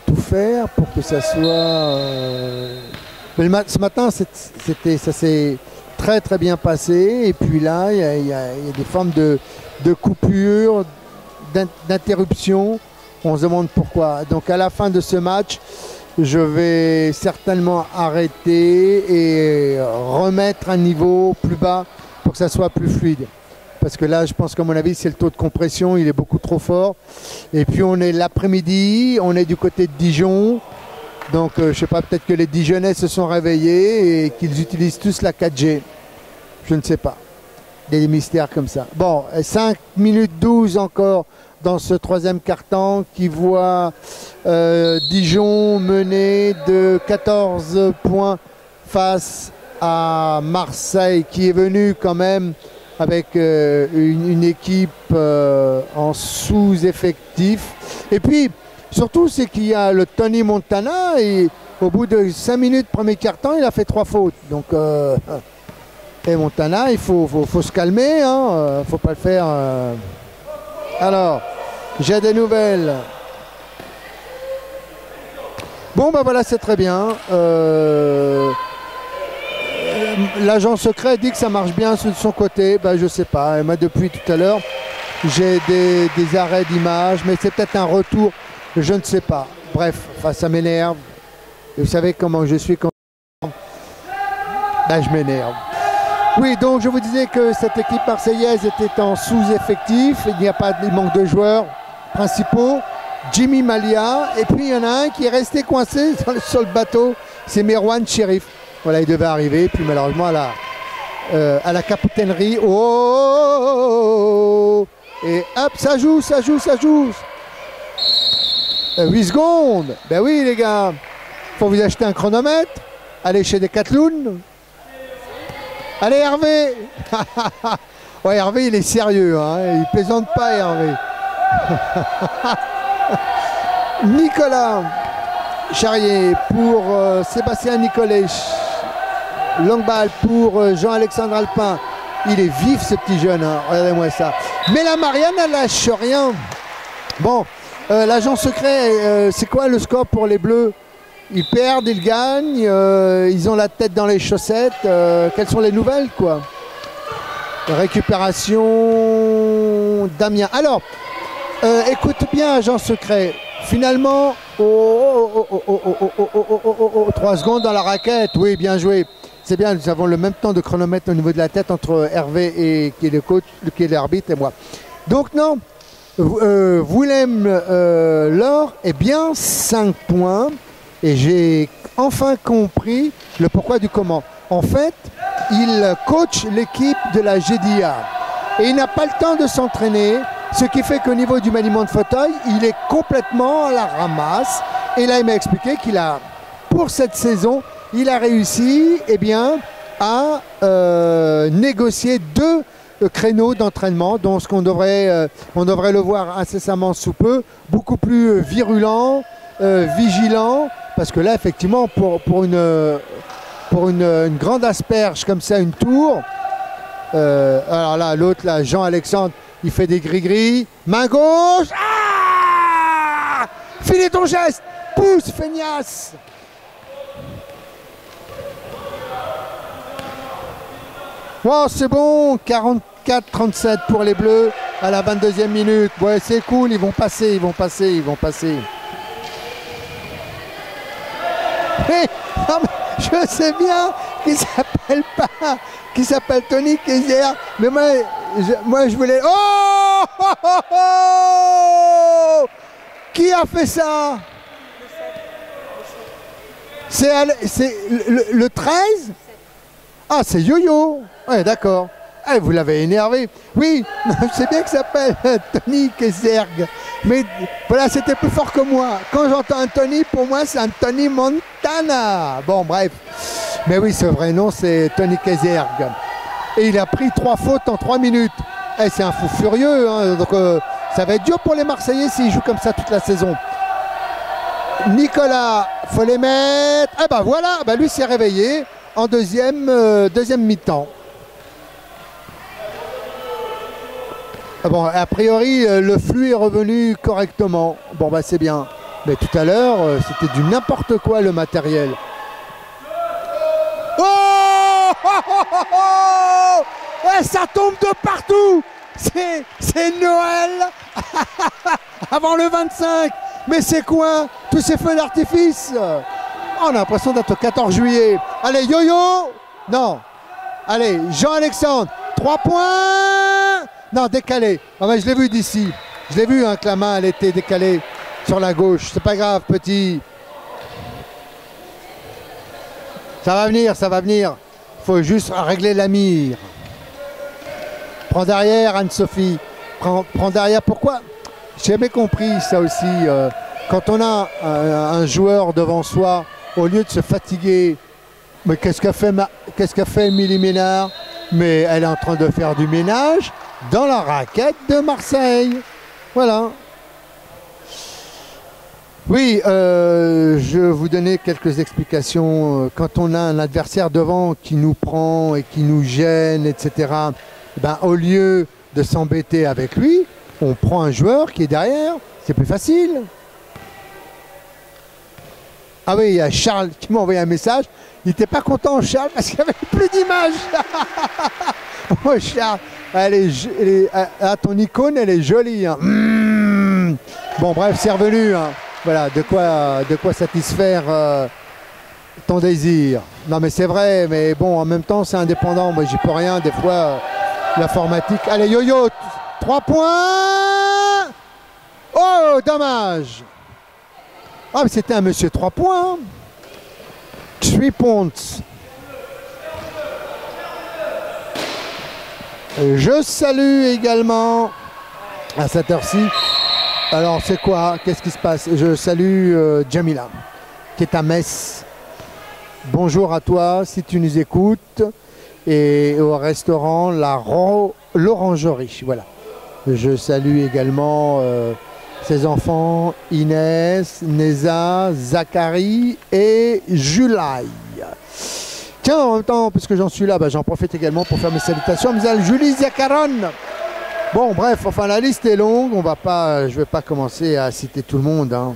tout faire pour que ça soit... Mais ce matin, ça s'est très très bien passé. Et puis là, il y a des formes de coupure d'interruption. On se demande pourquoi. Donc à la fin de ce match, je vais certainement arrêter et remettre un niveau plus bas pour que ça soit plus fluide. Parce que là, je pense qu'à mon avis, c'est le taux de compression, il est beaucoup trop fort. Et puis on est l'après-midi, on est du côté de Dijon. Donc je ne sais pas, peut-être que les Dijonnais se sont réveillés et qu'ils utilisent tous la 4G. Je ne sais pas. Des mystères comme ça. Bon, 5 minutes 12 encore dans ce troisième quart-temps qui voit Dijon mener de 14 points face à Marseille qui est venu quand même avec une équipe en sous-effectif. Et puis, surtout, c'est qu'il y a le Tony Montana et au bout de 5 minutes, premier quart-temps, il a fait 3 fautes. Donc, et Montana, il faut se calmer, hein, faut pas le faire. Alors, j'ai des nouvelles. Bon, ben voilà, c'est très bien. L'agent secret dit que ça marche bien de son côté. Ben, je sais pas. Et moi, depuis tout à l'heure, j'ai des arrêts d'image, mais c'est peut-être un retour. Je ne sais pas. Bref, enfin, ça m'énerve. Vous savez comment je suis quand ben, je m'énerve. Oui, donc je vous disais que cette équipe marseillaise était en sous-effectif. Il manque de joueurs principaux. Jimmy Malia. Et puis il y en a un qui est resté coincé sur le bateau. C'est Merwan Cherif. Voilà, il devait arriver. Puis malheureusement à la capitainerie. Oh, et hop, ça joue. 8 secondes. Ben oui les gars. Faut vous acheter un chronomètre. Allez chez Decathlon. Allez Hervé. Ouais, Hervé il est sérieux, hein. Il plaisante pas Hervé. Nicolas Charrier pour Sébastien Nicolet. Longue balle pour Jean-Alexandre Alpin. Il est vif ce petit jeune, hein. Regardez-moi ça. Mais la Marianne elle lâche rien. Bon, l'agent secret, c'est quoi le score pour les Bleus? Ils perdent, ils gagnent, ils ont la tête dans les chaussettes. Quelles sont les nouvelles, quoi? Récupération Damien. Alors, écoute bien, agent secret. Finalement, 3 secondes dans la raquette. Oui, bien joué. C'est bien, nous avons le même temps de chronomètre au niveau de la tête entre Hervé et qui est le coach, qui est l'arbitre et moi. Donc non, Willem Laure est bien 5 points. Et j'ai enfin compris le pourquoi du comment. En fait, il coach l'équipe de la GDA. Et il n'a pas le temps de s'entraîner, ce qui fait qu'au niveau du maniement de fauteuil, il est complètement à la ramasse. Et là, il m'a expliqué qu'il a, pour cette saison, il a réussi à négocier 2 créneaux d'entraînement, donc ce qu'on devrait, on devrait le voir incessamment sous peu, beaucoup plus virulent, vigilant. Parce que là, effectivement, pour une grande asperge comme ça, une tour, alors là, l'autre, là, Jean-Alexandre, il fait des gris-gris. Main gauche. Ah, finis ton geste. Pousse, feignasse. Wow, c'est bon. 44-37 pour les Bleus à la 22e minute. Ouais, c'est cool. Ils vont passer. Mais, non, mais je sais bien qu'il s'appelle Tony Kaiser, mais moi je voulais. Oh, qui a fait ça? C'est le 13? Ah, c'est Yo-Yo. Ouais, d'accord. Ah, vous l'avez énervé. Oui, je sais bien qu'il s'appelle Tony Kaiserg. Mais voilà, c'était plus fort que moi. Quand j'entends un Tony, pour moi, c'est un Tony Montana. Bon, bref. Mais oui, ce vrai nom, c'est Tony Kaiserg. Et il a pris 3 fautes en 3 minutes. Eh, c'est un fou furieux. Hein. Donc, ça va être dur pour les Marseillais s'ils jouent comme ça toute la saison. Nicolas, faut les mettre. Ah bah voilà, bah lui s'est réveillé en deuxième mi-temps. Ah bon, a priori, le flux est revenu correctement. Bon, bah c'est bien. Mais tout à l'heure, c'était du n'importe quoi le matériel. Oh, ouais, ça tombe de partout. C'est Noël Avant le 25. Mais c'est quoi tous ces feux d'artifice? On a l'impression d'être au 14 juillet. Allez, yo-yo. Non. Allez, Jean-Alexandre. 3 points. Non, décalé. Ah, mais je l'ai vu d'ici. Je l'ai vu, hein, que la main, elle était décalée sur la gauche. C'est pas grave, petit. Ça va venir, ça va venir. Il faut juste régler la mire. Prends derrière, Anne-Sophie. Prends derrière. Pourquoi? J'ai jamais compris ça aussi. Quand on a un joueur devant soi, au lieu de se fatiguer, mais qu'est-ce qu'a fait Émilie Ménard? Mais elle est en train de faire du ménage dans la raquette de Marseille. Voilà. Oui, je vais vous donner quelques explications. Quand on a un adversaire devant qui nous prend et qui nous gêne, etc., ben, au lieu de s'embêter avec lui, on prend un joueur qui est derrière. C'est plus facile. Ah oui, il y a Charles qui m'a envoyé un message. Il n'était pas content, Charles, parce qu'il n'y avait plus d'image. Oh, Charles, ton icône, elle est jolie. Hein. Bon, bref, c'est revenu. Hein. Voilà, de quoi satisfaire ton désir. Non, mais c'est vrai, mais bon, en même temps, c'est indépendant. Moi, j'y peux rien. Des fois, l'informatique. Allez, yo-yo, 3 points. Oh, dommage. Ah, mais c'était un monsieur 3 points. 3 points. Je salue également à cette heure-ci. Alors, c'est quoi? Qu'est-ce qui se passe? Je salue Jamila, qui est à Metz. Bonjour à toi, si tu nous écoutes. Et au restaurant l'Orangerie. Voilà. Je salue également ses enfants, Inès, Neza, Zachary et Julaï. Tiens, en même temps, puisque j'en suis là, bah, j'en profite également pour faire mes salutations. Mzal Julie Zakaron. Bon, bref, enfin, la liste est longue. Je ne vais pas commencer à citer tout le monde. Hein.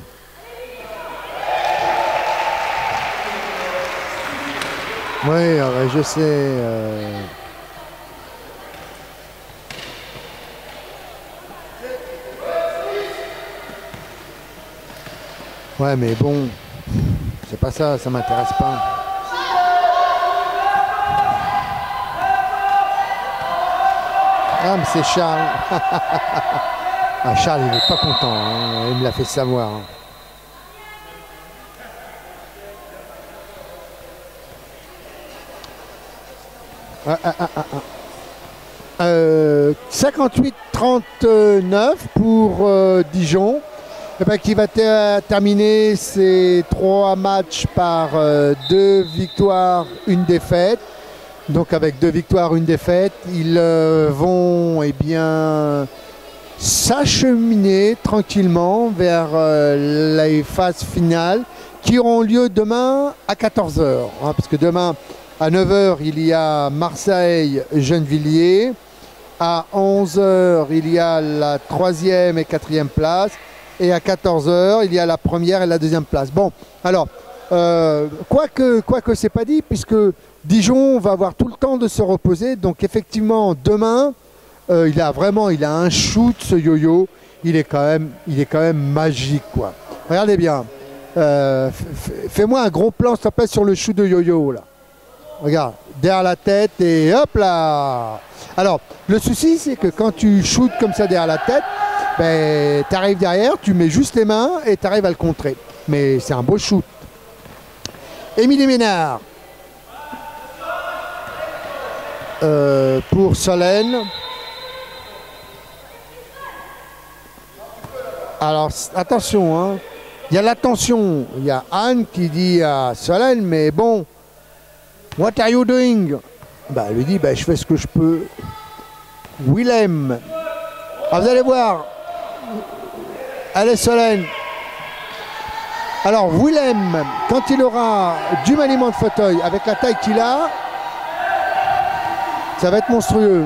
Oui, je sais. Ouais, mais bon, c'est pas ça, ça m'intéresse pas. Ah, mais c'est Charles. Ah, Charles, il n'est pas content, hein. Il me l'a fait savoir. Hein. 58-39 pour Dijon. Eh ben, qui va terminer ses 3 matchs par 2 victoires, 1 défaite. Donc avec 2 victoires, 1 défaite, ils vont s'acheminer tranquillement vers les phases finales qui auront lieu demain à 14 h. Hein, parce que demain à 9 h, il y a Marseille-Gennevilliers. À 11 h, il y a la 3e et 4e place. Et à 14 h, il y a la 1re et la 2e place. Bon, alors, quoique c'est pas dit, puisque Dijon va avoir tout le temps de se reposer. Donc effectivement, demain, il a un shoot, ce yo-yo. Il est quand même magique, quoi. Regardez bien. Fais-moi un gros plan, s'il te plaît, sur le shoot de yo-yo, là. Regarde, derrière la tête et hop là. Alors, le souci, c'est que quand tu shootes comme ça derrière la tête, ben, tu arrives derrière, tu mets juste les mains et tu arrives à le contrer. Mais c'est un beau shoot. Émilie Ménard. Pour Solène. Alors, attention, hein. Il y a l'attention. Il y a Anne qui dit à Solène, mais bon, what are you doing? Bah, elle lui dit, bah, je fais ce que je peux. Willem. Ah, vous allez voir. Allez, Solène. Alors, Willem, quand il aura du maniement de fauteuil avec la taille qu'il a, ça va être monstrueux.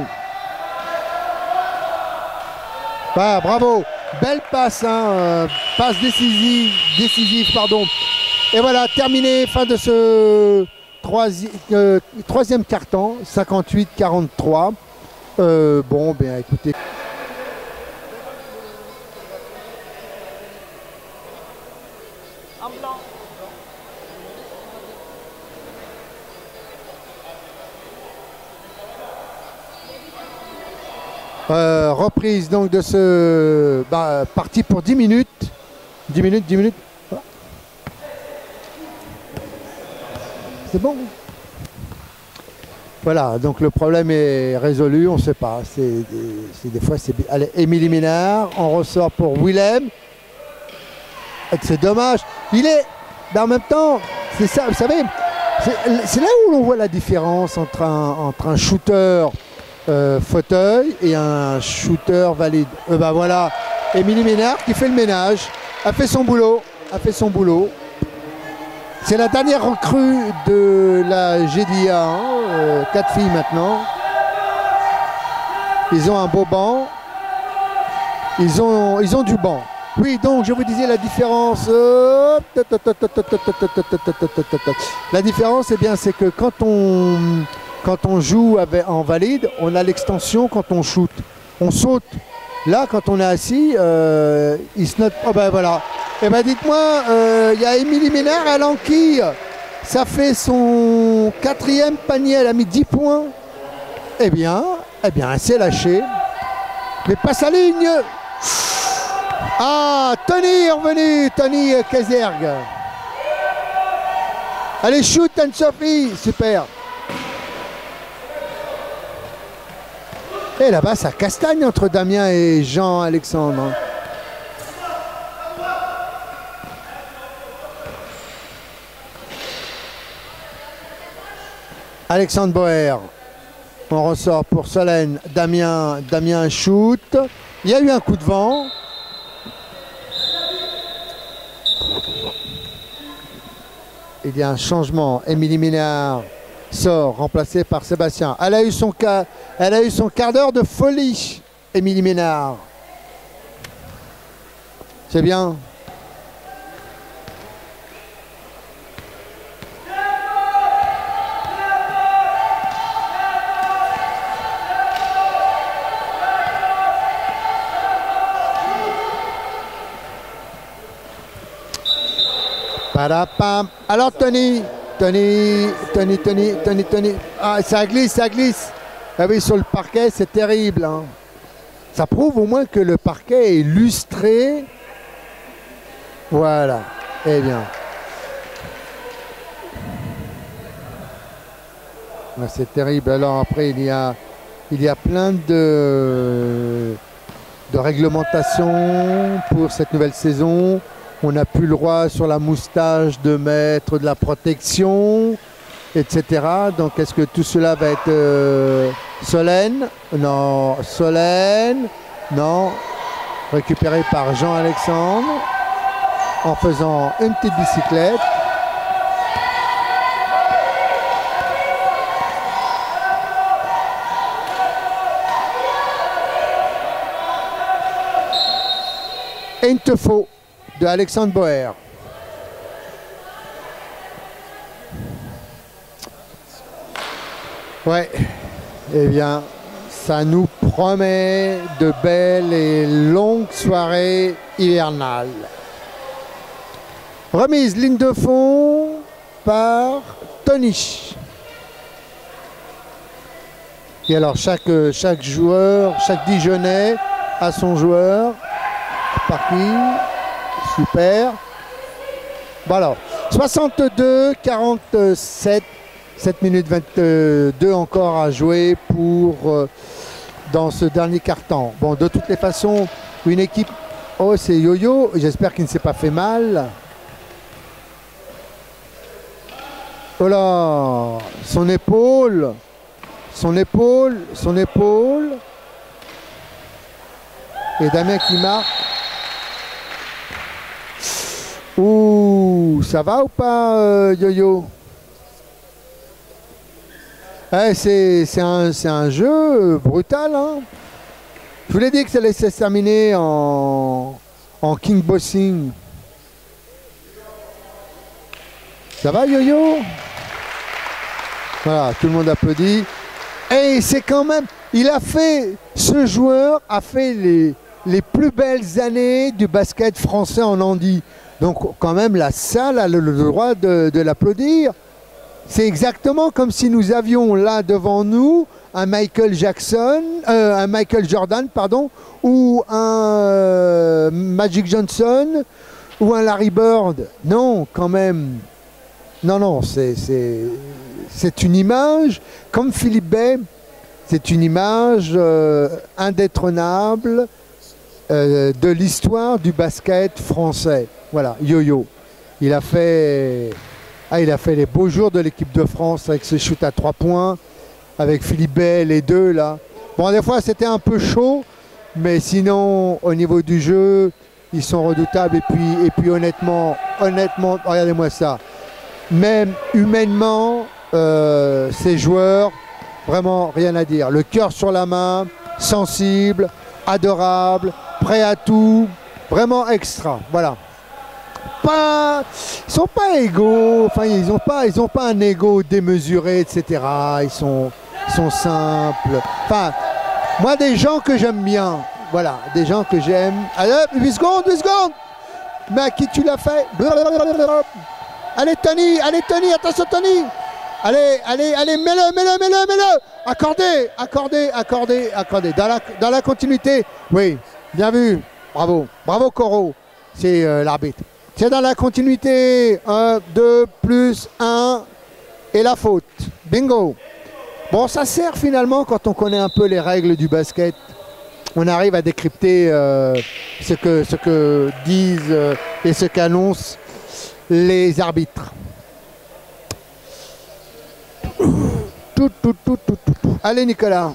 Ah, bravo. Belle passe, hein, passe décisive, pardon. Et voilà, terminé, fin de ce troisième quart-temps, 58-43. Bon, bien écoutez. Reprise donc de ce parti pour 10 minutes. 10 minutes, 10 minutes. C'est bon. Voilà, donc le problème est résolu, on ne sait pas. Des fois, c'est... Allez, Émilie Ménard, on ressort pour Willem. C'est dommage. Il est... Ben, en même temps, c'est ça, vous savez, c'est là où l'on voit la différence entre un shooter fauteuil et un shooter valide. Ben voilà, Émilie Ménard qui fait le ménage, a fait son boulot, C'est la dernière recrue de la GDA, 4 filles maintenant. Ils ont un beau banc. Ils ont du banc. Oui, donc je vous disais la différence. La différence, eh bien, c'est que quand on joue en valide, on a l'extension quand on shoot. On saute. Là, quand on est assis, il se note. Oh ben voilà. Eh ben dites-moi, il y a Émilie Ménard à l'enquille. Ça fait son 4e panier. Elle a mis 10 points. Eh bien, elle s'est lâchée. Mais passe à ligne. Ah, Tony est revenu, Tony Kazerg. Allez, shoot Anne-Sophie, super. Et là-bas, ça castagne entre Damien et Jean-Alexandre. Alexandre Boer. On ressort pour Solène. Damien shoot. Il y a eu un coup de vent. Il y a un changement. Émilie Ménard sort, remplacée par Sébastien. Elle a eu son quart d'heure de folie, Émilie Ménard. C'est bien. Alors Tony. Ah, ça glisse. Ah oui, sur le parquet, c'est terrible. Hein. Ça prouve au moins que le parquet est lustré. Voilà. Eh bien. Ah, c'est terrible. Alors après, il y a plein de réglementations pour cette nouvelle saison. On n'a plus le droit sur la moustache de mettre de la protection, etc. Donc est-ce que tout cela va être Solène? Non. Solène? Non. Récupéré par Jean-Alexandre en faisant une petite bicyclette. Et une te faut de Alexandre Boer. Ouais, eh bien, ça nous promet de belles et longues soirées hivernales. Remise ligne de fond par Tony. Et alors chaque joueur, chaque Dijonais a son joueur. Par qui? Super. Voilà. 62-47. 7 minutes 22 encore à jouer pour dans ce dernier quart-temps. Bon, de toutes les façons, une équipe... Oh, c'est Yo-Yo. J'espère qu'il ne s'est pas fait mal. Oh là, son épaule. Et Damien qui marque. Ouh, ça va ou pas, Yo-Yo? Ouais, c'est un jeu brutal. Hein. Je vous l'ai dit que ça allait se terminer en kickboxing. Ça va, Yo-Yo? Voilà, tout le monde applaudit. Et c'est quand même... Ce joueur a fait les plus belles années du basket français en handi. Donc quand même la salle a le droit de l'applaudir. C'est exactement comme si nous avions là devant nous un Michael Jackson, un Michael Jordan, pardon, ou un Magic Johnson, ou un Larry Bird. Non, quand même. Non, non, c'est une image, comme Philippe Bey, c'est une image indétrônable de l'histoire du basket français. Voilà, Yo-Yo. Il a fait les beaux jours de l'équipe de France avec ses shoots à 3 points, avec Philippe Bey, les deux là. Bon, des fois c'était un peu chaud, mais sinon au niveau du jeu, ils sont redoutables. Et puis honnêtement, regardez-moi ça. Même humainement, ces joueurs, vraiment rien à dire. Le cœur sur la main, sensible, adorable, prêt à tout, vraiment extra. Voilà. Ils sont pas égaux, enfin ils ont pas un ego démesuré, etc. Ils sont simples. Enfin, moi des gens que j'aime bien, voilà, des gens que j'aime. Allez, 8 secondes. Mais à qui tu l'as fait? Allez Tony, attention Tony. Allez, mets-le. Accordé. Dans la continuité. Oui, bien vu. Bravo Coro. C'est l'arbitre. C'est dans la continuité. 1, 2, plus 1. Et la faute. Bingo. Bon, ça sert finalement quand on connaît un peu les règles du basket. On arrive à décrypter ce que disent et ce qu'annoncent les arbitres. Allez Nicolas.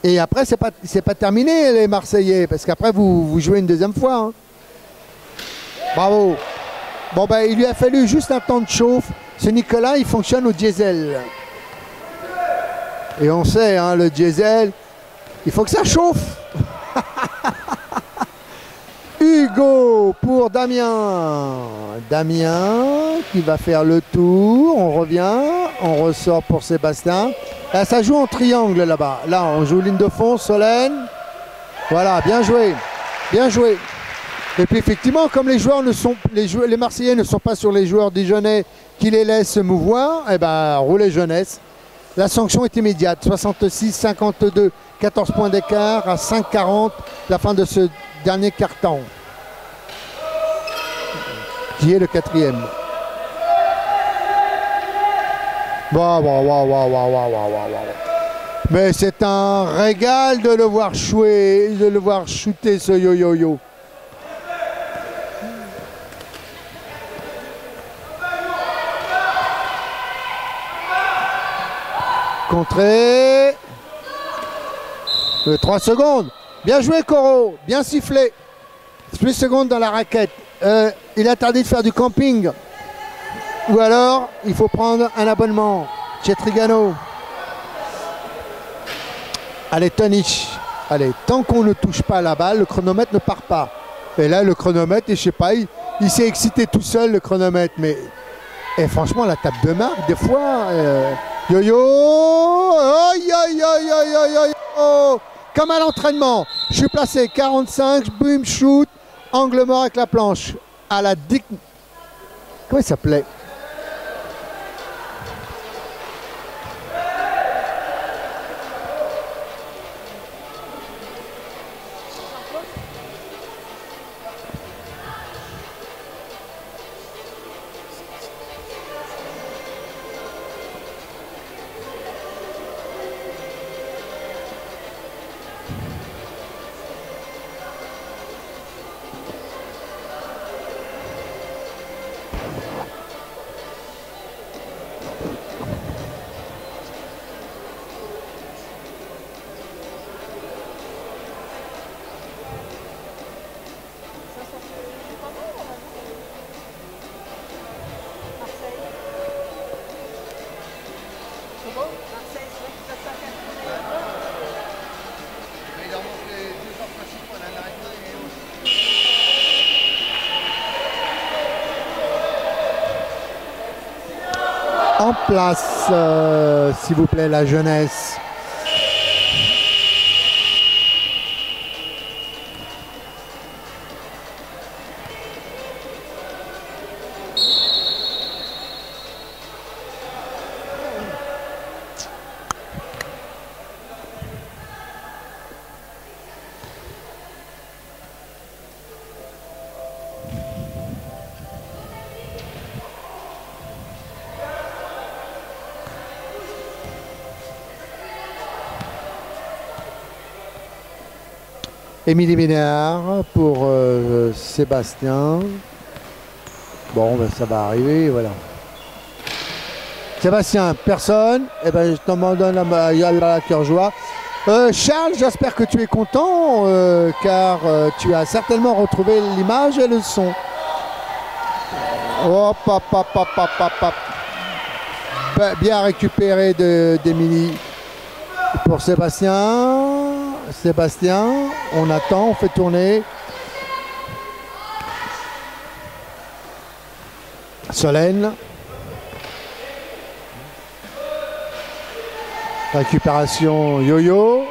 Et après, c'est pas terminé les Marseillais, parce qu'après vous jouez une deuxième fois. Hein. Bravo. Bon ben il lui a fallu juste un temps de chauffe. Ce Nicolas, il fonctionne au diesel. Et on sait, hein, le diesel, il faut que ça chauffe. Hugo pour Damien. Damien qui va faire le tour. On revient, on ressort pour Sébastien. Là, ça joue en triangle là-bas. Là, on joue ligne de fond, Solène. Voilà, bien joué. Et puis effectivement, comme les Marseillais ne sont pas sur les joueurs dijonnais qui les laissent se mouvoir, eh ben, roulez jeunesse. La sanction est immédiate. 66-52, 14 points d'écart à 5-40, la fin de ce dernier quart-temps. Qui est le 4e. Mais c'est un régal de le voir shooter ce yo-yo-yo. Contré. 3 secondes. Bien joué Coro. Bien sifflé. 8 secondes dans la raquette. Il est interdit de faire du camping. Ou alors, il faut prendre un abonnement chez Trigano. Allez, Tony. Allez, tant qu'on ne touche pas la balle, le chronomètre ne part pas. Et là, le chronomètre, je sais pas, il s'est excité tout seul, le chronomètre. Mais et franchement, la tape de marque, des fois... Yo-yo, comme à l'entraînement, je suis placé 45, boom, shoot, angle mort avec la planche. À la Dick... Comment il s'appelait? En place, s'il vous plaît, la jeunesse. Émilie Ménard pour Sébastien. Bon, ben, ça va arriver, voilà. Sébastien, personne. Eh ben, je t'en donne la cœur joie. Charles, j'espère que tu es content, car tu as certainement retrouvé l'image et le son. Hop, hop, hop, hop, hop, hop, hop. Bien récupéré d'Émilie pour Sébastien. Sébastien, on attend, on fait tourner. Solène. Récupération yo-yo.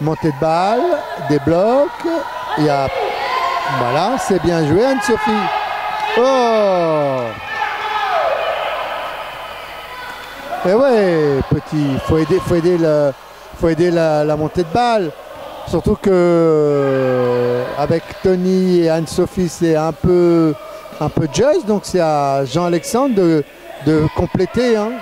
Montée de balle, des blocs. Il y a... Voilà, c'est bien joué Anne-Sophie. Oh! Et ouais, petit, faut aider la montée de balle. Surtout que avec Tony et Anne-Sophie, c'est un peu just, donc c'est à Jean-Alexandre de compléter. Hein.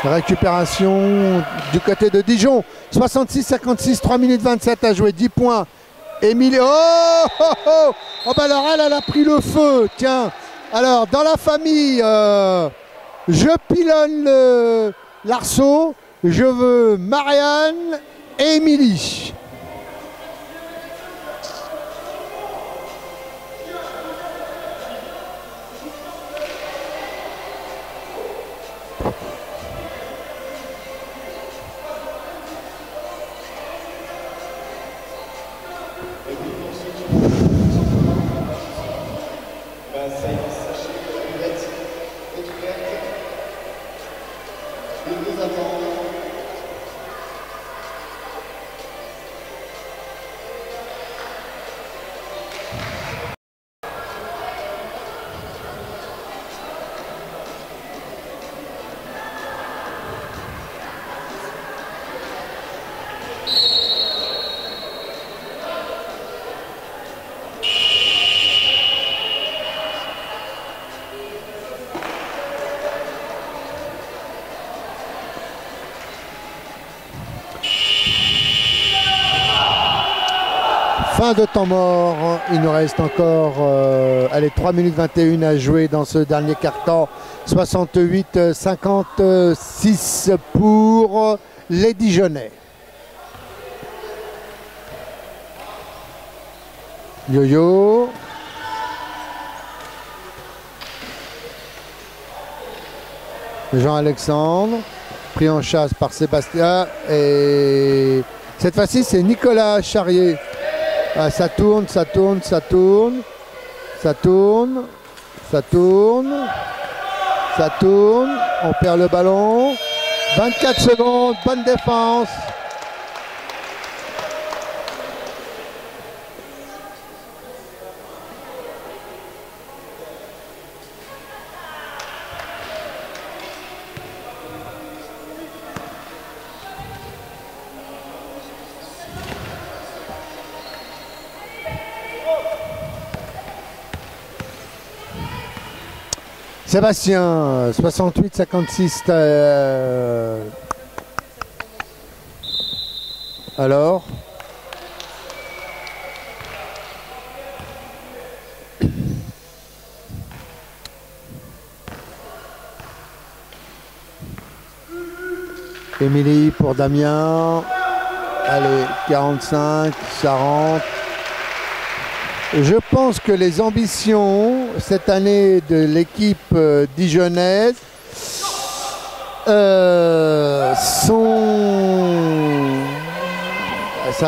Récupération du côté de Dijon. 66-56, 3 minutes 27 à jouer, 10 points. Émilie, oh, oh, oh, oh bah alors elle a pris le feu, tiens. Alors dans la famille, je pilonne l'arceau, je veux Marianne et Émilie. Fin de temps mort, il nous reste encore 3 minutes 21 à jouer dans ce dernier quart-temps. 68-56 pour les Dijonnais. Yo-yo. Jean-Alexandre, pris en chasse par Sébastien. Et cette fois-ci, c'est Nicolas Charrier. Ah, ça tourne, ça tourne, ça tourne, ça tourne, ça tourne, ça tourne, on perd le ballon, 24 secondes, bonne défense. Sébastien, 68-56. Alors Émilie pour Damien. Allez, 45, ça rentre. Je pense que les ambitions cette année de l'équipe dijonnaise ça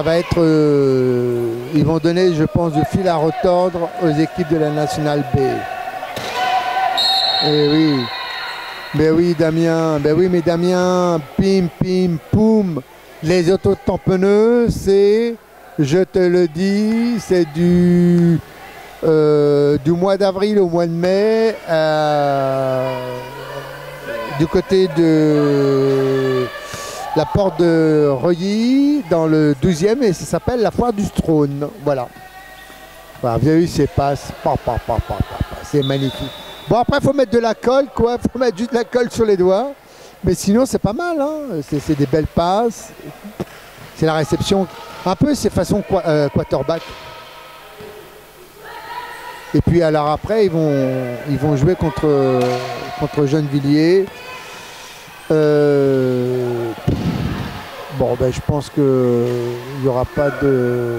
va être ils vont donner, je pense, du fil à retordre aux équipes de la Nationale B. Et oui, ben oui Damien, ben oui mais Damien, pim pim poum, les autotamponneux, c'est, je te le dis, c'est du mois d'avril au mois de mai, du côté de la porte de Reuilly, dans le 12e, et ça s'appelle la foire du Strône. Voilà. Voilà, vous avez vu ces passes, c'est magnifique. Bon, après, il faut mettre de la colle, quoi. Il faut mettre juste de la colle sur les doigts. Mais sinon, c'est pas mal. Hein. C'est des belles passes. C'est la réception. Un peu, c'est façon quarterback. Et puis alors après, ils vont jouer contre Gennevilliers. Bon, ben, je pense que il n'y aura pas de...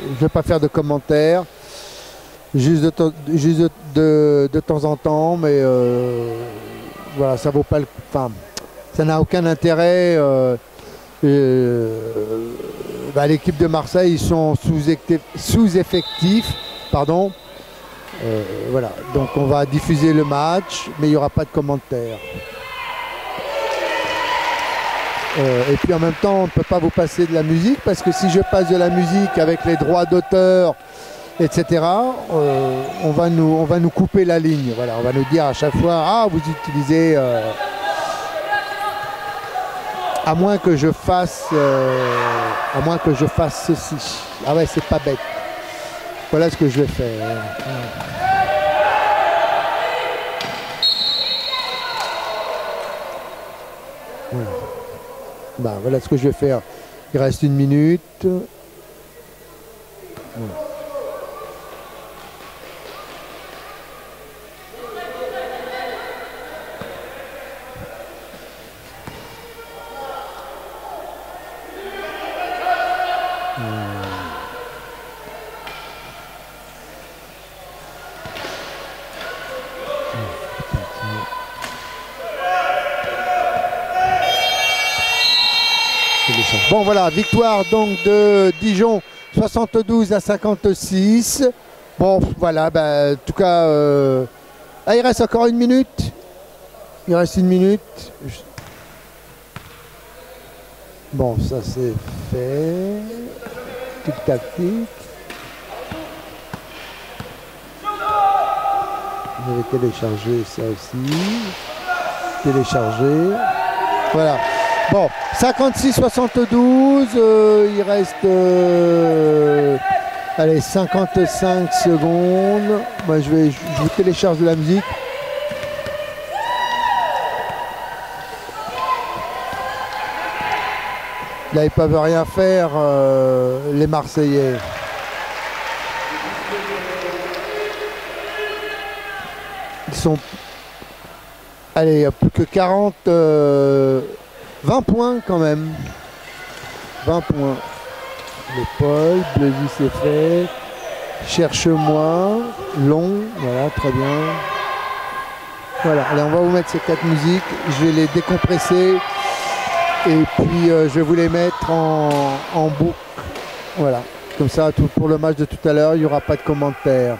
Je ne vais pas faire de commentaires. Juste de temps en temps, mais voilà, ça vaut pas le... Enfin, ça n'a aucun intérêt. Bah, l'équipe de Marseille, ils sont sous-effectifs, pardon. Voilà, donc on va diffuser le match, mais il n'y aura pas de commentaires. Et puis en même temps, on ne peut pas vous passer de la musique, parce que si je passe de la musique avec les droits d'auteur, etc., on va nous couper la ligne. Voilà, on va nous dire à chaque fois, ah, vous utilisez... à moins que je fasse ceci. Ah ouais, c'est pas bête. Voilà ce que je vais faire. Voilà. Bah, voilà ce que je vais faire. Il reste 1 minute. Voilà. Bon voilà, victoire donc de Dijon 72-56. Bon voilà, bah, en tout cas, ah, il reste encore 1 minute. Il reste 1 minute. Bon, ça c'est fait. Tic-tac, tic. Je vais télécharger ça aussi. Télécharger. Voilà. Bon, 56-72, il reste allez, 55 secondes. Moi, je vous télécharge de la musique. Là, ils ne peuvent rien faire, les Marseillais. Ils sont... Allez, plus que 40... 20 points quand même. 20 points. L'épaule, Bleuzy c'est fait. Cherche-moi. Long. Voilà, très bien. Voilà, allez, on va vous mettre ces 4 musiques. Je vais les décompresser. Et puis je vais vous les mettre en boucle. Voilà. Comme ça, pour le match de tout à l'heure, il n'y aura pas de commentaires.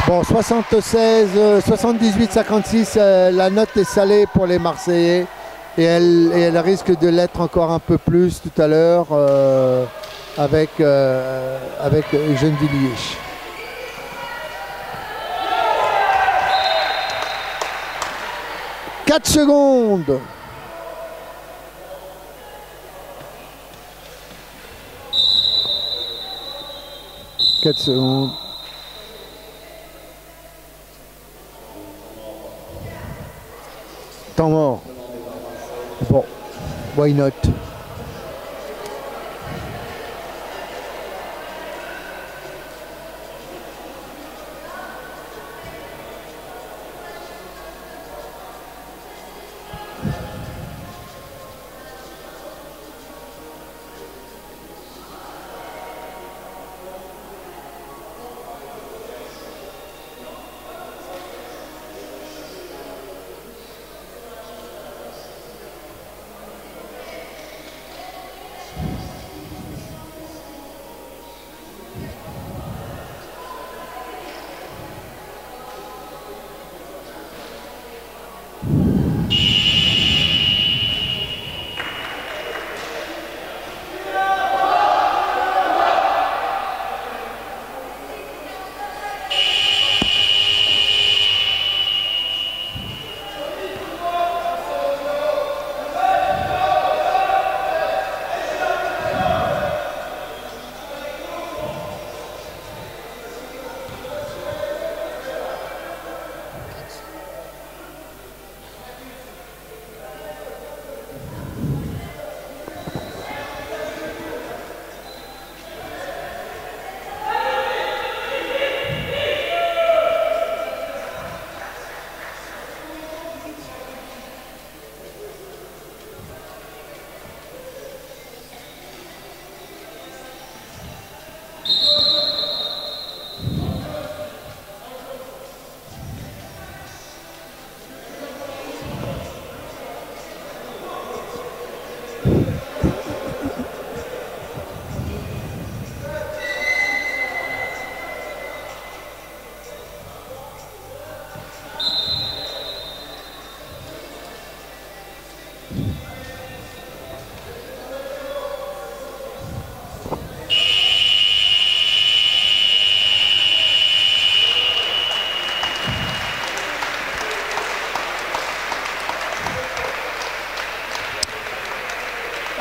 Bon, 78-56, la note est salée pour les Marseillais et elle risque de l'être encore un peu plus tout à l'heure avec Gennevilliers. « 4 secondes. « 4 secondes. Temps mort. Bon, why not?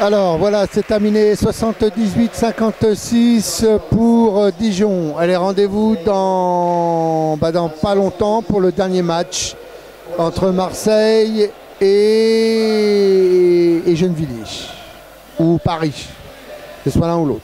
Alors voilà, c'est terminé 78-56 pour Dijon. Allez, rendez-vous dans pas longtemps pour le dernier match entre Marseille et Gennevilliers ou Paris. C'est soit l'un ou l'autre.